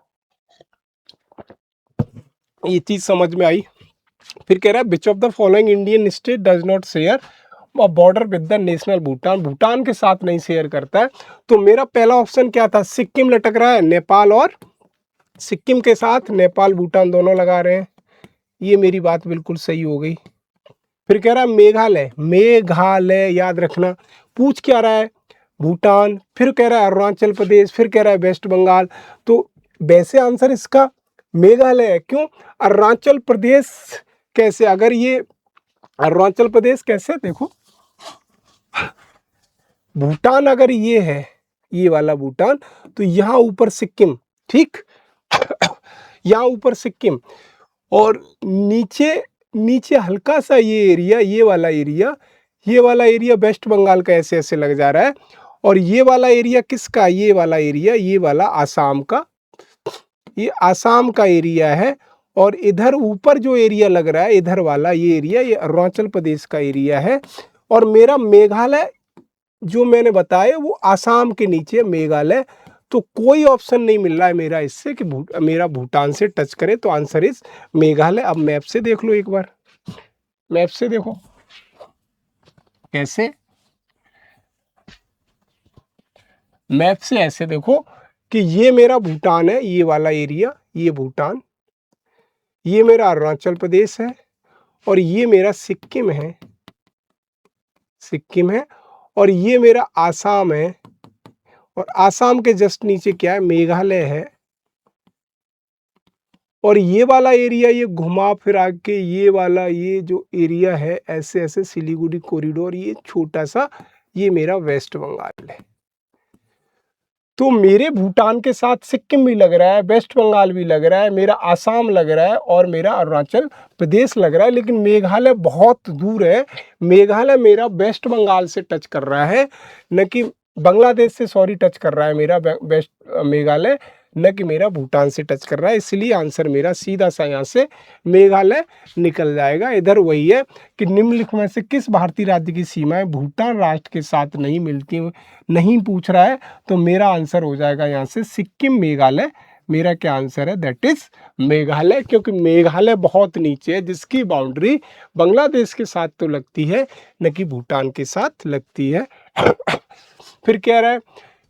S1: ये चीज़ समझ में आई। फिर कह रहा है which of the following Indian state does not share border with the national Bhutan, Bhutan के साथ नहीं शेयर करता है। तो मेरा पहला ऑप्शन क्या था, सिक्किम लटक रहा है, नेपाल और सिक्किम के साथ नेपाल भूटान दोनों लगा रहे हैं, ये मेरी बात बिल्कुल सही हो गई। फिर कह रहा है मेघालय, मेघालय याद रखना, पूछ क्या रहा है, भूटान, फिर कह रहा है अरुणाचल प्रदेश, फिर कह रहा है वेस्ट बंगाल, तो वैसे आंसर इसका मेघालय है। क्यों, अरुणाचल प्रदेश कैसे, अगर ये अरुणाचल प्रदेश कैसे, देखो भूटान अगर ये है, ये वाला भूटान, तो यहाँ ऊपर सिक्किम, ठीक यहाँ ऊपर सिक्किम, और नीचे नीचे हल्का सा ये एरिया, ये वाला एरिया वेस्ट बंगाल का ऐसे ऐसे लग जा रहा है। और ये वाला एरिया किसका, ये वाला एरिया, ये वाला आसाम का, ये आसाम का एरिया है। और इधर ऊपर जो एरिया लग रहा है, इधर वाला ये एरिया, ये अरुणाचल प्रदेश का एरिया है। और मेरा मेघालय जो मैंने बताया वो आसाम के नीचे मेघालय, तो कोई ऑप्शन नहीं मिल रहा है मेरा इससे कि मेरा भूटान से टच करे, तो आंसर इज मेघालय। अब मैप से देख लो एक बार, मैप से देखो कैसे, मैप से ऐसे देखो कि ये मेरा भूटान है, ये वाला एरिया, ये भूटान, ये मेरा अरुणाचल प्रदेश है, और ये मेरा सिक्किम है, सिक्किम है, और ये मेरा आसाम है, और आसाम के जस्ट नीचे क्या है, मेघालय है। और ये वाला एरिया, ये घुमा फिरा के ये वाला, ये जो एरिया है ऐसे ऐसे सिलीगुड़ी कॉरिडोर, ये छोटा सा, ये मेरा वेस्ट बंगाल है। तो मेरे भूटान के साथ सिक्किम भी लग रहा है, वेस्ट बंगाल भी लग रहा है, मेरा आसाम लग रहा है, और मेरा अरुणाचल प्रदेश लग रहा है, लेकिन मेघालय बहुत दूर है। मेघालय मेरा वेस्ट बंगाल से टच कर रहा है, न कि बांग्लादेश से, सॉरी, टच कर रहा है मेरा वेस्ट मेघालय, न कि मेरा भूटान से टच कर रहा है। इसलिए आंसर मेरा सीधा सा यहाँ से मेघालय निकल जाएगा। इधर वही है कि निम्नलिखित में से किस भारतीय राज्य की सीमाएं भूटान राष्ट्र के साथ नहीं मिलती, नहीं पूछ रहा है, तो मेरा आंसर हो जाएगा यहाँ से सिक्किम मेघालय। मेरा क्या आंसर है, दैट इज मेघालय, क्योंकि मेघालय बहुत नीचे है, जिसकी बाउंड्री बांग्लादेश के साथ तो लगती है, न कि भूटान के साथ लगती है। फिर कह रहा है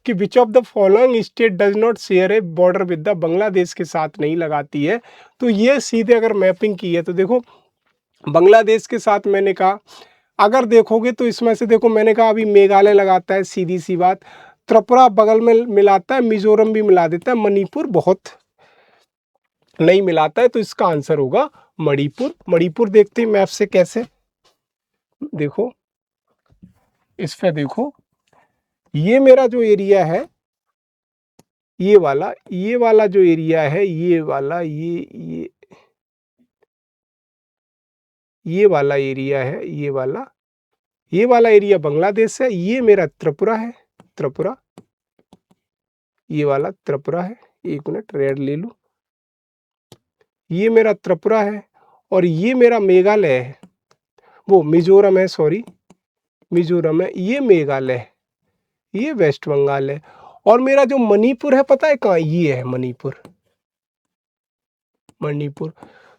S1: कि विच of the following state does not share A border with the, Bangladesh के साथ नहीं लगाती है। तो ये सीधे अगर मैपिंग की है तो देखो बांग्लादेश के साथ मैंने कहा, अगर देखोगे तो इसमें से देखो मैंने कहा अभी मेघालय लगाता है, सीधी सी बात, त्रिपुरा बगल में मिलाता है, मिजोरम भी मिला देता है, मणिपुर बहुत नहीं मिलाता है, तो इसका आंसर होगा मणिपुर। मणिपुर देखते हैं मैप से कैसे, देखो इस पे देखो, ये मेरा जो एरिया है, ये वाला जो एरिया है, ये वाला ये वाला एरिया है, ये वाला एरिया बांग्लादेश है। ये मेरा त्रिपुरा है, त्रिपुरा, ये वाला त्रिपुरा है, एक मिनट रेड ले लूं, ये मेरा त्रिपुरा है, और ये मेरा मेघालय है, वो मिजोरम है, सॉरी मिजोरम है, ये मेघालय है, ये वेस्ट बंगाल है। और मेरा जो मणिपुर है पता है कहाँ, ये है मणिपुर, मणिपुर।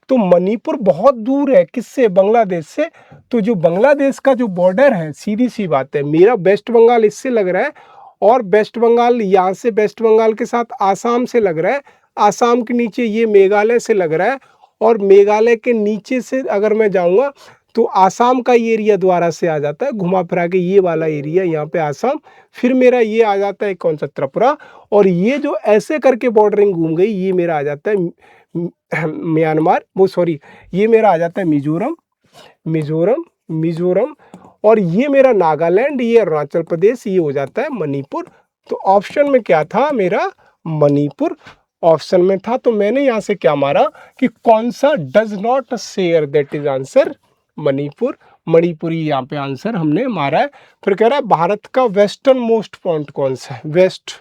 S1: तो मणिपुर बहुत दूर है किससे, बांग्लादेश से। तो जो बांग्लादेश का जो बॉर्डर है, सीधी सी बात है, मेरा वेस्ट बंगाल इससे लग रहा है, और वेस्ट बंगाल यहाँ से वेस्ट बंगाल के साथ आसाम से लग रहा है, आसाम के नीचे ये मेघालय से लग रहा है, और मेघालय के नीचे से अगर मैं जाऊंगा तो आसाम का ये एरिया द्वारा से आ जाता है, घुमा फिरा के ये वाला एरिया यहाँ पे आसाम, फिर मेरा ये आ जाता है कौन सा, त्रिपुरा, और ये जो ऐसे करके बॉर्डरिंग घूम गई ये मेरा आ जाता है म्यांमार, वो सॉरी, ये मेरा आ जाता है मिजोरम, मिजोरम, मिजोरम, और ये मेरा नागालैंड, ये अरुणाचल प्रदेश, ये हो जाता है मणिपुर। तो ऑप्शन में क्या था मेरा, मणिपुर ऑप्शन में था। तो मैंने यहाँ से क्या मारा कि कौन सा does not share, that is answer Manipur, Manipuri यहाँ पे आंसर हमने मारा है। फिर कह रहा है भारत का वेस्टर्न मोस्ट पॉइंट कौन सा है, वेस्ट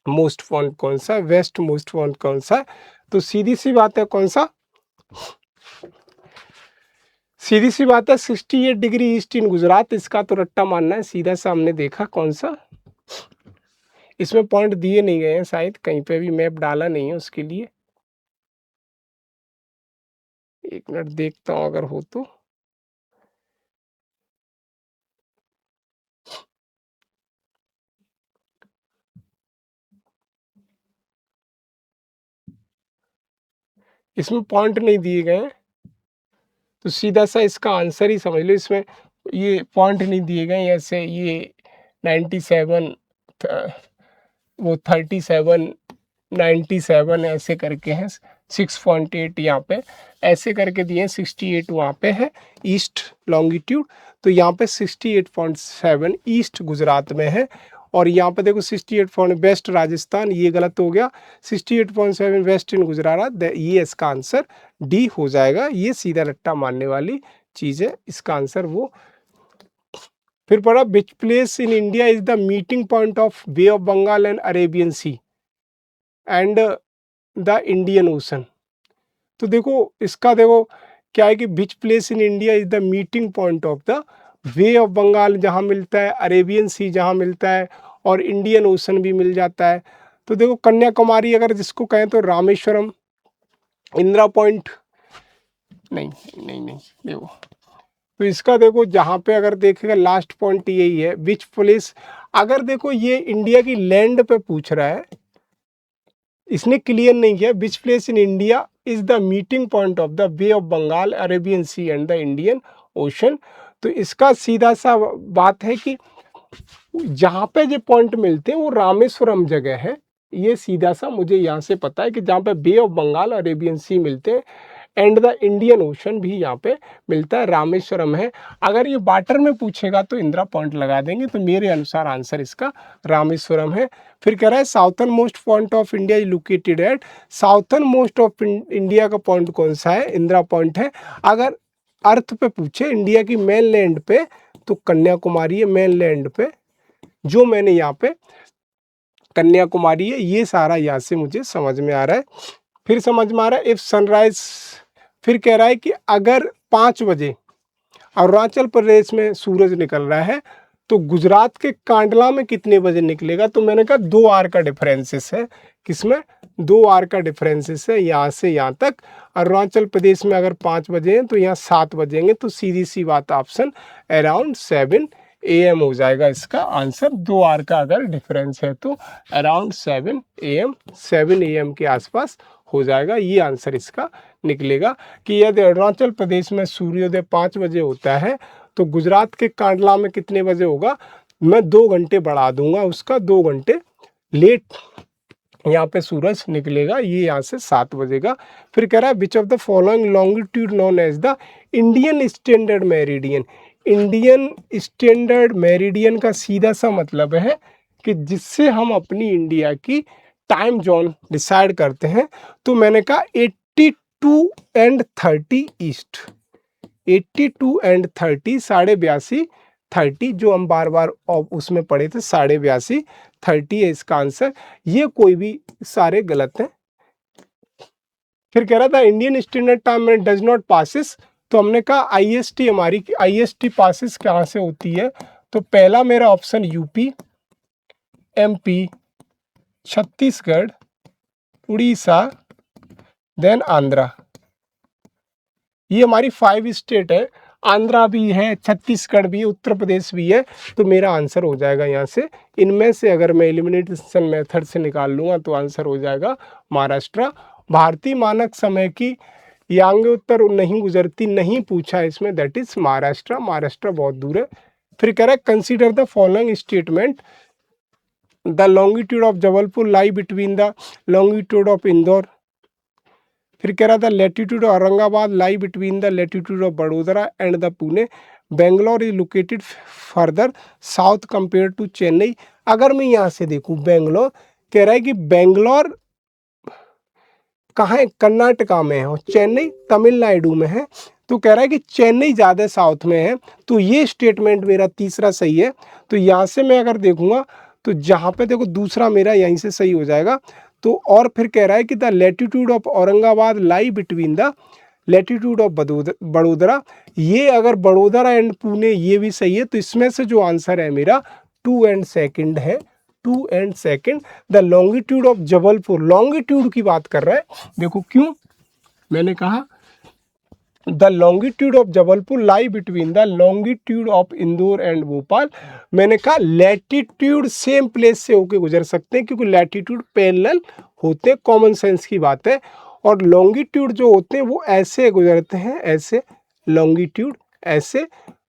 S1: मोस्ट पॉइंट कौन सा है, वेस्ट मोस्ट पॉइंट कौन सा है, तो सीधी सी बात है कौन सा, सीधी सी बात है 68 डिग्री ईस्ट इन गुजरात, इसका तो रट्टा मानना है, सीधा सा हमने देखा कौन सा, इसमें पॉइंट दिए नहीं गए हैं शायद, कहीं पे भी मैप डाला नहीं है उसके लिए, एक मिनट देखता हूं अगर हो तो। इसमें पॉइंट नहीं दिए गए हैं, तो सीधा सा इसका आंसर ही समझ लो, इसमें ये पॉइंट नहीं दिए गए, ऐसे ये 97 वो 37 97 ऐसे करके हैं, 6.8 यहाँ पे ऐसे करके दिए हैं, 68 वहाँ पे है ईस्ट लॉन्गिट्यूड, तो यहाँ पे 68.7 ईस्ट गुजरात में है, और यहाँ पे देखो 68 वेस्ट राजस्थान, ये गलत हो गया, 68.7 वेस्ट इन गुजरात, ये इसका आंसर डी हो जाएगा, ये सीधा रट्टा मारने वाली चीज़ है, इसका आंसर वो। फिर पढ़ा which place in India is the meeting point of bay of Bengal and Arabian sea and the Indian ocean. तो देखो इसका देखो क्या है कि which place in India is the meeting point of the bay of Bengal जहाँ मिलता है, अरेबियन सी जहाँ मिलता है, और इंडियन ओशन भी मिल जाता है। तो देखो कन्याकुमारी अगर जिसको कहें तो रामेश्वरम, इंदिरा पॉइंट, नहीं नहीं नहीं देखो, तो इसका देखो जहाँ पे अगर देखेगा लास्ट पॉइंट यही है, विच प्लेस, अगर देखो ये इंडिया की लैंड पे पूछ रहा है, इसने क्लियर नहीं किया which place in India is the meeting point of the bay of Bengal, Arabian sea and the Indian ocean. तो इसका सीधा सा बात है कि जहाँ पे जो पॉइंट मिलते हैं वो रामेश्वरम जगह है, ये सीधा सा मुझे यहाँ से पता है कि जहाँ पे बे ऑफ बंगाल, अरेबियन सी मिलते हैं एंड द इंडियन ओशन भी यहाँ पे मिलता है, रामेश्वरम है। अगर ये वाटर में पूछेगा तो इंदिरा पॉइंट लगा देंगे, तो मेरे अनुसार आंसर इसका रामेश्वरम है। फिर कह रहा है southern most point of India is located at, southern most of India का पॉइंट कौन सा है, इंदिरा पॉइंट है। अगर अर्थ पे पूछे इंडिया की मेन लैंड पे तो कन्याकुमारी है मेन लैंड पे, जो मैंने यहाँ पे कन्याकुमारी है, ये सारा यहाँ से मुझे समझ में आ रहा है। फिर समझ में आ रहा है इफ सनराइज, फिर कह रहा है कि अगर 5 बजे अरुणाचल प्रदेश में सूरज निकल रहा है तो गुजरात के कांडला में कितने बजे निकलेगा, तो मैंने कहा 2 आवर का डिफरेंसेस है, किसमें 2 आवर का डिफरेंसेस है, यहाँ से यहाँ तक। अरुणाचल प्रदेश में अगर 5 बजे हैं तो यहाँ 7 बजेंगे, तो सीधी सी बात ऑप्शन अराउंड 7 AM हो जाएगा इसका आंसर, 2 आवर का अगर डिफरेंस है तो अराउंड 7 AM, 7 AM के आसपास हो जाएगा, ये आंसर इसका निकलेगा। कि यदि अरुणाचल प्रदेश में सूर्योदय 5 बजे होता है तो गुजरात के कांडला में कितने बजे होगा, मैं 2 घंटे बढ़ा दूंगा उसका, 2 घंटे लेट यहाँ पे सूरज निकलेगा, ये यहाँ से 7 बजेगा। फिर कह रहा है which of the following longitude known as the Indian standard meridian, Indian standard meridian का सीधा सा मतलब है कि जिससे हम अपनी इंडिया की टाइम जोन डिसाइड करते हैं। तो मैंने कहा 82 एंड 30 ईस्ट, 82 एंड 30, 82.5 30, जो हम बार बार उसमें पढ़े थे 82.5 30 है इसका आंसर, ये कोई भी सारे गलत हैं। फिर कह रहा था इंडियन स्टैंडर्ड टाइम में डज नॉट पासिस, तो हमने कहा IST, हमारी IST पासिस कहाँ से होती है, तो पहला मेरा option UP, MP, Chhattisgarh, Orissa, then Andhra, ये हमारी 5 स्टेट है। आंध्रा भी है, छत्तीसगढ़ भी है, उत्तर प्रदेश भी है। तो मेरा आंसर हो जाएगा यहाँ से, इनमें से अगर मैं एलिमिनेशन मेथड से निकाल लूँगा तो आंसर हो जाएगा महाराष्ट्र। भारतीय मानक समय की यांग उत्तर नहीं गुजरती, नहीं पूछा इसमें, दैट इज महाराष्ट्र। महाराष्ट्र बहुत दूर है। फिर कह रहा है consider the following statement, the longitude of Jabalpur lie between the longitude of Indore. फिर कह रहा था latitude Aurangabad lie between the latitude of Vadodara and the Pune. Bangalore is located further south compare to Chennai. अगर मैं यहाँ से देखूँ बेंगलोर, कह रहा है कि बेंगलोर कहाँ है, कर्नाटका में है, और चेन्नई तमिलनाडु में है। तो कह रहा है कि चेन्नई ज़्यादा साउथ में है। तो ये स्टेटमेंट मेरा तीसरा सही है। तो यहाँ से मैं अगर देखूँगा तो जहाँ पे देखो दूसरा मेरा यहीं से सही हो जाएगा। तो और फिर कह रहा है कि the latitude of Aurangabad lie between the latitude of Vadodara. ये अगर बड़ोदरा एंड पुणे ये भी सही है। तो इसमें से जो आंसर है मेरा 2 एंड सेकंड है, 2 and second. The longitude of Jabalpur, longitude की बात कर रहा है, देखो क्यों मैंने कहा the longitude of Jabalpur lie between the longitude of Indore and Bhopal. मैंने कहा लैटिट्यूड सेम प्लेस से होके गुजर सकते हैं क्योंकि लैटिट्यूड पैरेलल होते हैं, कॉमन सेंस की बात है। और लॉन्गिट्यूड जो होते हैं वो ऐसे गुजरते हैं, ऐसे, लॉन्गिट्यूड ऐसे।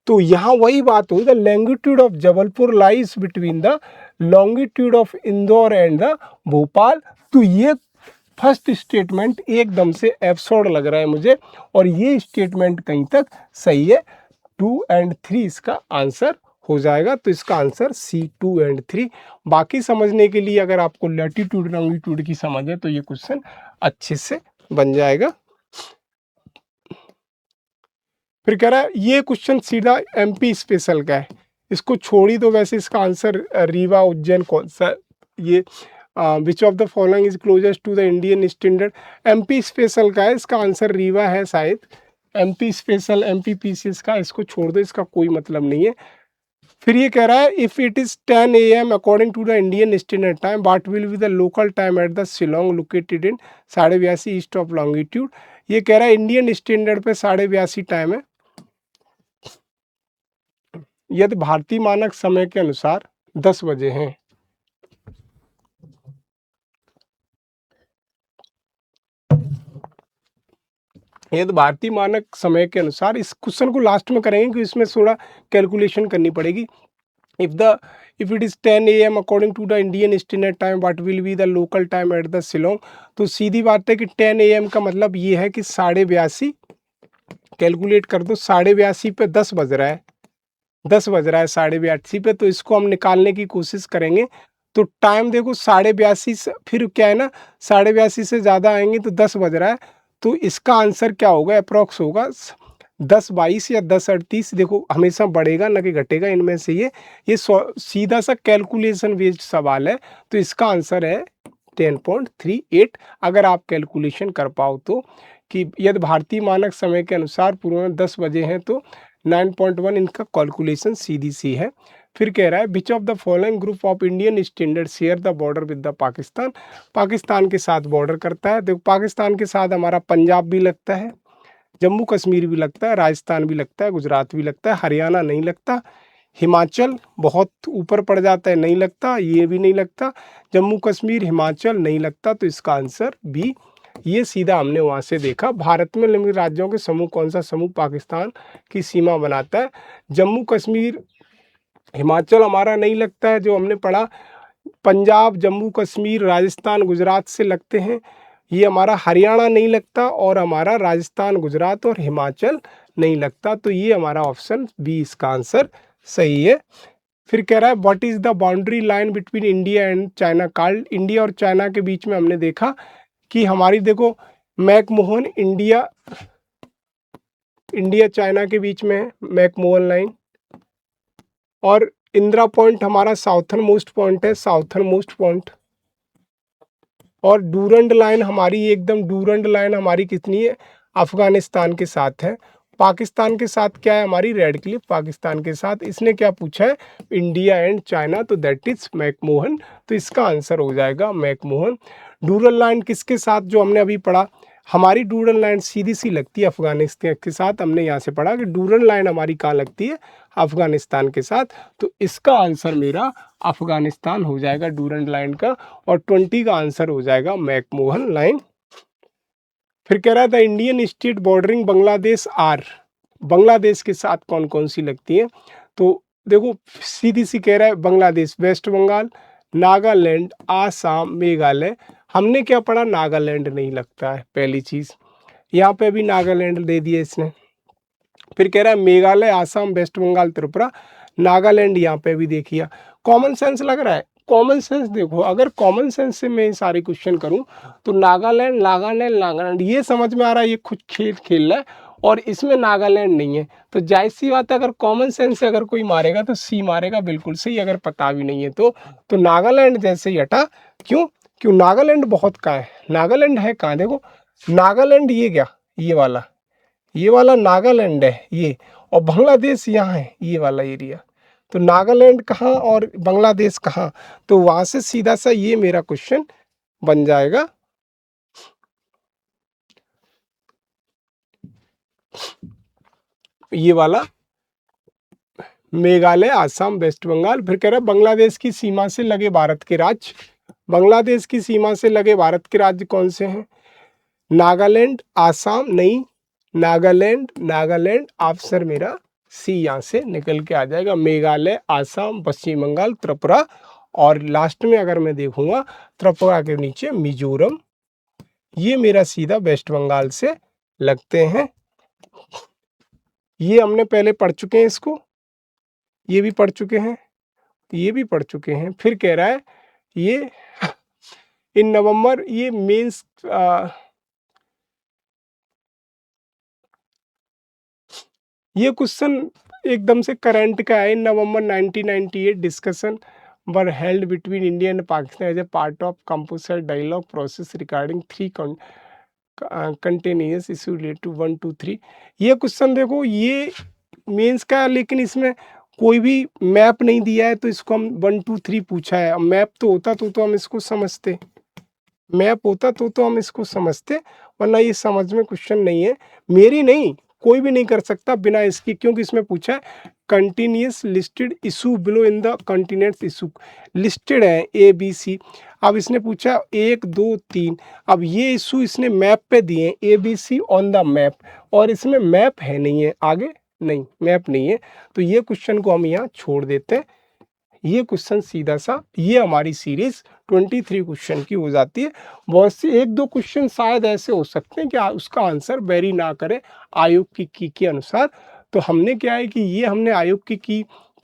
S1: तो यहाँ वही बात हुई, the longitude of Jabalpur lies between the longitude of Indore and the Bhopal. तो ये फर्स्ट स्टेटमेंट एकदम से एब्सर्ड लग रहा है मुझे, और ये स्टेटमेंट कहीं तक सही है। 2 एंड 3 इसका आंसर हो जाएगा। तो इसका आंसर C 2 एंड 3। बाकी समझने के लिए अगर आपको लैटिट्यूड लॉन्गिट्यूड की समझ है तो ये क्वेश्चन अच्छे से बन जाएगा। फिर कह रहा है ये क्वेश्चन सीधा MP स्पेशल का है, इसको छोड़ी दो। वैसे इसका आंसर रीवा उज्जैन कौन सा, ये which of the following is closest to the Indian standard. MP special का है, इसका आंसर रीवा है शायद। MP स्पेशल, MPPCS का, इसको छोड़ दो, इसका कोई मतलब नहीं है। फिर ये कह रहा है if it is 10 AM according to the Indian standard time what will be the local time at the Shillong located in 82.5 east of longitude. ये कह रहा है इंडियन स्टैंडर्ड पे 82.5 टाइम है, यदि भारतीय मानक समय के अनुसार 10 बजे हैं। यदि भारतीय मानक समय के अनुसार, इस क्वेश्चन को लास्ट में करेंगे क्योंकि इसमें थोड़ा कैलकुलेशन करनी पड़ेगी। if it is 10 AM according to the Indian Standard Time what will be the local time at the Shillong। तो सीधी बात है कि 10 AM का मतलब ये है कि 82.5, कैलकुलेट कर दो, 82.5 पे 10 बज रहा है, 10 बज रहा है 82.5 पे। तो इसको हम निकालने की कोशिश करेंगे। तो टाइम देखो 82.5, फिर क्या है ना 82.5 से ज़्यादा आएंगे तो 10 बज रहा है। तो इसका आंसर क्या होगा, अप्रॉक्स होगा 10-22 या 10-38। देखो हमेशा बढ़ेगा ना कि घटेगा, इनमें से ये सीधा सा कैलकुलेशन बेस्ड सवाल है। तो इसका आंसर है 10.38 अगर आप कैलकुलेशन कर पाओ तो, कि यदि भारतीय मानक समय के अनुसार पूर्व में 10 बजे हैं तो 9.1 इनका कैलकुलेशन सीधी सी है। फिर कह रहा है which of the following group of Indian standard share the border with the Pakistan. Pakistan के साथ बॉर्डर करता है। देखो पाकिस्तान के साथ हमारा पंजाब भी लगता है, जम्मू कश्मीर भी लगता है, राजस्थान भी लगता है, गुजरात भी लगता है, हरियाणा नहीं लगता, हिमाचल बहुत ऊपर पड़ जाता है, नहीं लगता, ये भी नहीं लगता, जम्मू कश्मीर हिमाचल नहीं लगता। तो इसका आंसर भी, ये सीधा हमने वहाँ से देखा। भारत में निम्नलिखित राज्यों के समूह कौन सा समूह पाकिस्तान की सीमा बनाता है। जम्मू कश्मीर हिमाचल हमारा नहीं लगता है, जो हमने पढ़ा। पंजाब, जम्मू कश्मीर, राजस्थान, गुजरात से लगते हैं। ये हमारा हरियाणा नहीं लगता, और हमारा राजस्थान, गुजरात और हिमाचल नहीं लगता। तो ये हमारा ऑप्शन बी इसका आंसर सही है। फिर कह रहा है what is the boundary line between India and China called. India और चाइना के बीच में हमने देखा कि हमारी, देखो मैकमोहन इंडिया चाइना के बीच में है मैकमोहन लाइन, और इंदिरा पॉइंट हमारा साउथर्न मोस्ट पॉइंट है, साउथर्न मोस्ट पॉइंट। और डूरंड लाइन हमारी, एकदम डूरंड लाइन हमारी कितनी है, अफगानिस्तान के साथ है। पाकिस्तान के साथ क्या है हमारी, रेड क्लिफ पाकिस्तान के साथ। इसने क्या पूछा है, इंडिया एंड चाइना, तो दैट इज मैकमोहन। तो इसका आंसर हो जाएगा मैकमोहन। डूरल लाइन किसके साथ, जो हमने अभी पढ़ा, हमारी डूरन लाइन सीधी सी लगती है अफगानिस्तान के साथ। हमने यहाँ से पढ़ा कि डूरन लाइन हमारी कहाँ लगती है, अफगानिस्तान के साथ। तो इसका आंसर मेरा अफगानिस्तान हो जाएगा डूरन लाइन का, और 20 का आंसर हो जाएगा मैकमोहन लाइन। फिर कह रहा था Indian state bordering Bangladesh are, Bangladesh के साथ कौन कौन सी लगती है। तो देखो सीधी सी कह रहा है बांग्लादेश, वेस्ट बंगाल, नागालैंड, आसाम, मेघालय। हमने क्या पढ़ा, नागालैंड नहीं लगता है पहली चीज, यहाँ पे भी नागालैंड दे दिया इसने। फिर कह रहा है मेघालय, आसाम, वेस्ट बंगाल, त्रिपुरा, नागालैंड यहाँ पे भी देखिए। कॉमन सेंस लग रहा है, कॉमन सेंस देखो, अगर कॉमन सेंस से मैं सारे क्वेश्चन करूं तो नागालैंड नागालैंड नागालैंड ये समझ में आ रहा है, ये खुद खेल रहा है, और इसमें नागालैंड नहीं है। तो जाहिर सी बात है, अगर कॉमन सेंस से अगर कोई मारेगा तो सी मारेगा बिल्कुल सही, अगर पता भी नहीं है तो नागालैंड जैसे ही हटा। क्यों, क्यों नागालैंड बहुत कहाँ है, नागालैंड है कहाँ, देखो नागालैंड ये क्या, ये वाला नागालैंड है ये, और बांग्लादेश यहाँ है ये वाला एरिया। तो नागालैंड कहाँ और बांग्लादेश कहाँ, तो वहां से सीधा सा ये मेरा क्वेश्चन बन जाएगा। ये वाला मेघालय, आसाम, वेस्ट बंगाल। फिर कह रहा है बांग्लादेश की सीमा से लगे भारत के राज्य, बांग्लादेश की सीमा से लगे भारत के राज्य कौन से हैं, नागालैंड, आसाम नहीं, नागालैंड, नागालैंड आंसर मेरा सी यहाँ से निकल के आ जाएगा, मेघालय, आसाम, पश्चिम बंगाल, त्रिपुरा, और लास्ट में अगर मैं देखूंगा त्रिपुरा के नीचे मिजोरम। ये मेरा सीधा वेस्ट बंगाल से लगते हैं। ये हमने पहले पढ़ चुके हैं, इसको ये भी पढ़ चुके हैं, ये भी पढ़ चुके हैं। फिर कह रहा है ये इन नवंबर, ये मेंस ये क्वेश्चन एकदम से करंट का है। In November 1998 discussion were held between India and Pakistan as a part of composite dialogue process regarding 3 continuous issue related to 1 2 3। ये क्वेश्चन देखो ये मेंस का है, लेकिन इसमें कोई भी मैप नहीं दिया है, तो इसको हम 1 2 3 पूछा है। मैप तो होता तो हम इसको समझते, मैप होता तो हम इसको समझते, वरना ये समझ में क्वेश्चन नहीं है। मेरी नहीं, कोई भी नहीं कर सकता बिना इसकी, क्योंकि इसमें पूछा है continuous listed issue below in the continents issue, listed है ए बी सी। अब इसने पूछा 1 2 3, अब ये इशू इसने मैप पे दिए A B C on the map, और इसमें मैप है नहीं है, आगे नहीं मैप नहीं है, तो ये क्वेश्चन को हम यहाँ छोड़ देते हैं। ये क्वेश्चन सीधा सा, ये हमारी सीरीज 23 क्वेश्चन की हो जाती है। बहुत से 1 2 क्वेश्चन शायद ऐसे हो सकते हैं कि उसका आंसर वेरी ना करे आयोग की के अनुसार। तो हमने क्या है कि ये हमने आयोग की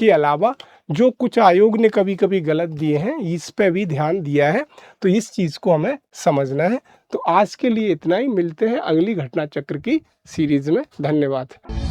S1: के अलावा जो कुछ आयोग ने कभी कभी गलत दिए हैं, इस पे भी ध्यान दिया है, तो इस चीज़ को हमें समझना है। तो आज के लिए इतना ही, मिलते हैं अगली घटना चक्र की सीरीज में। धन्यवाद।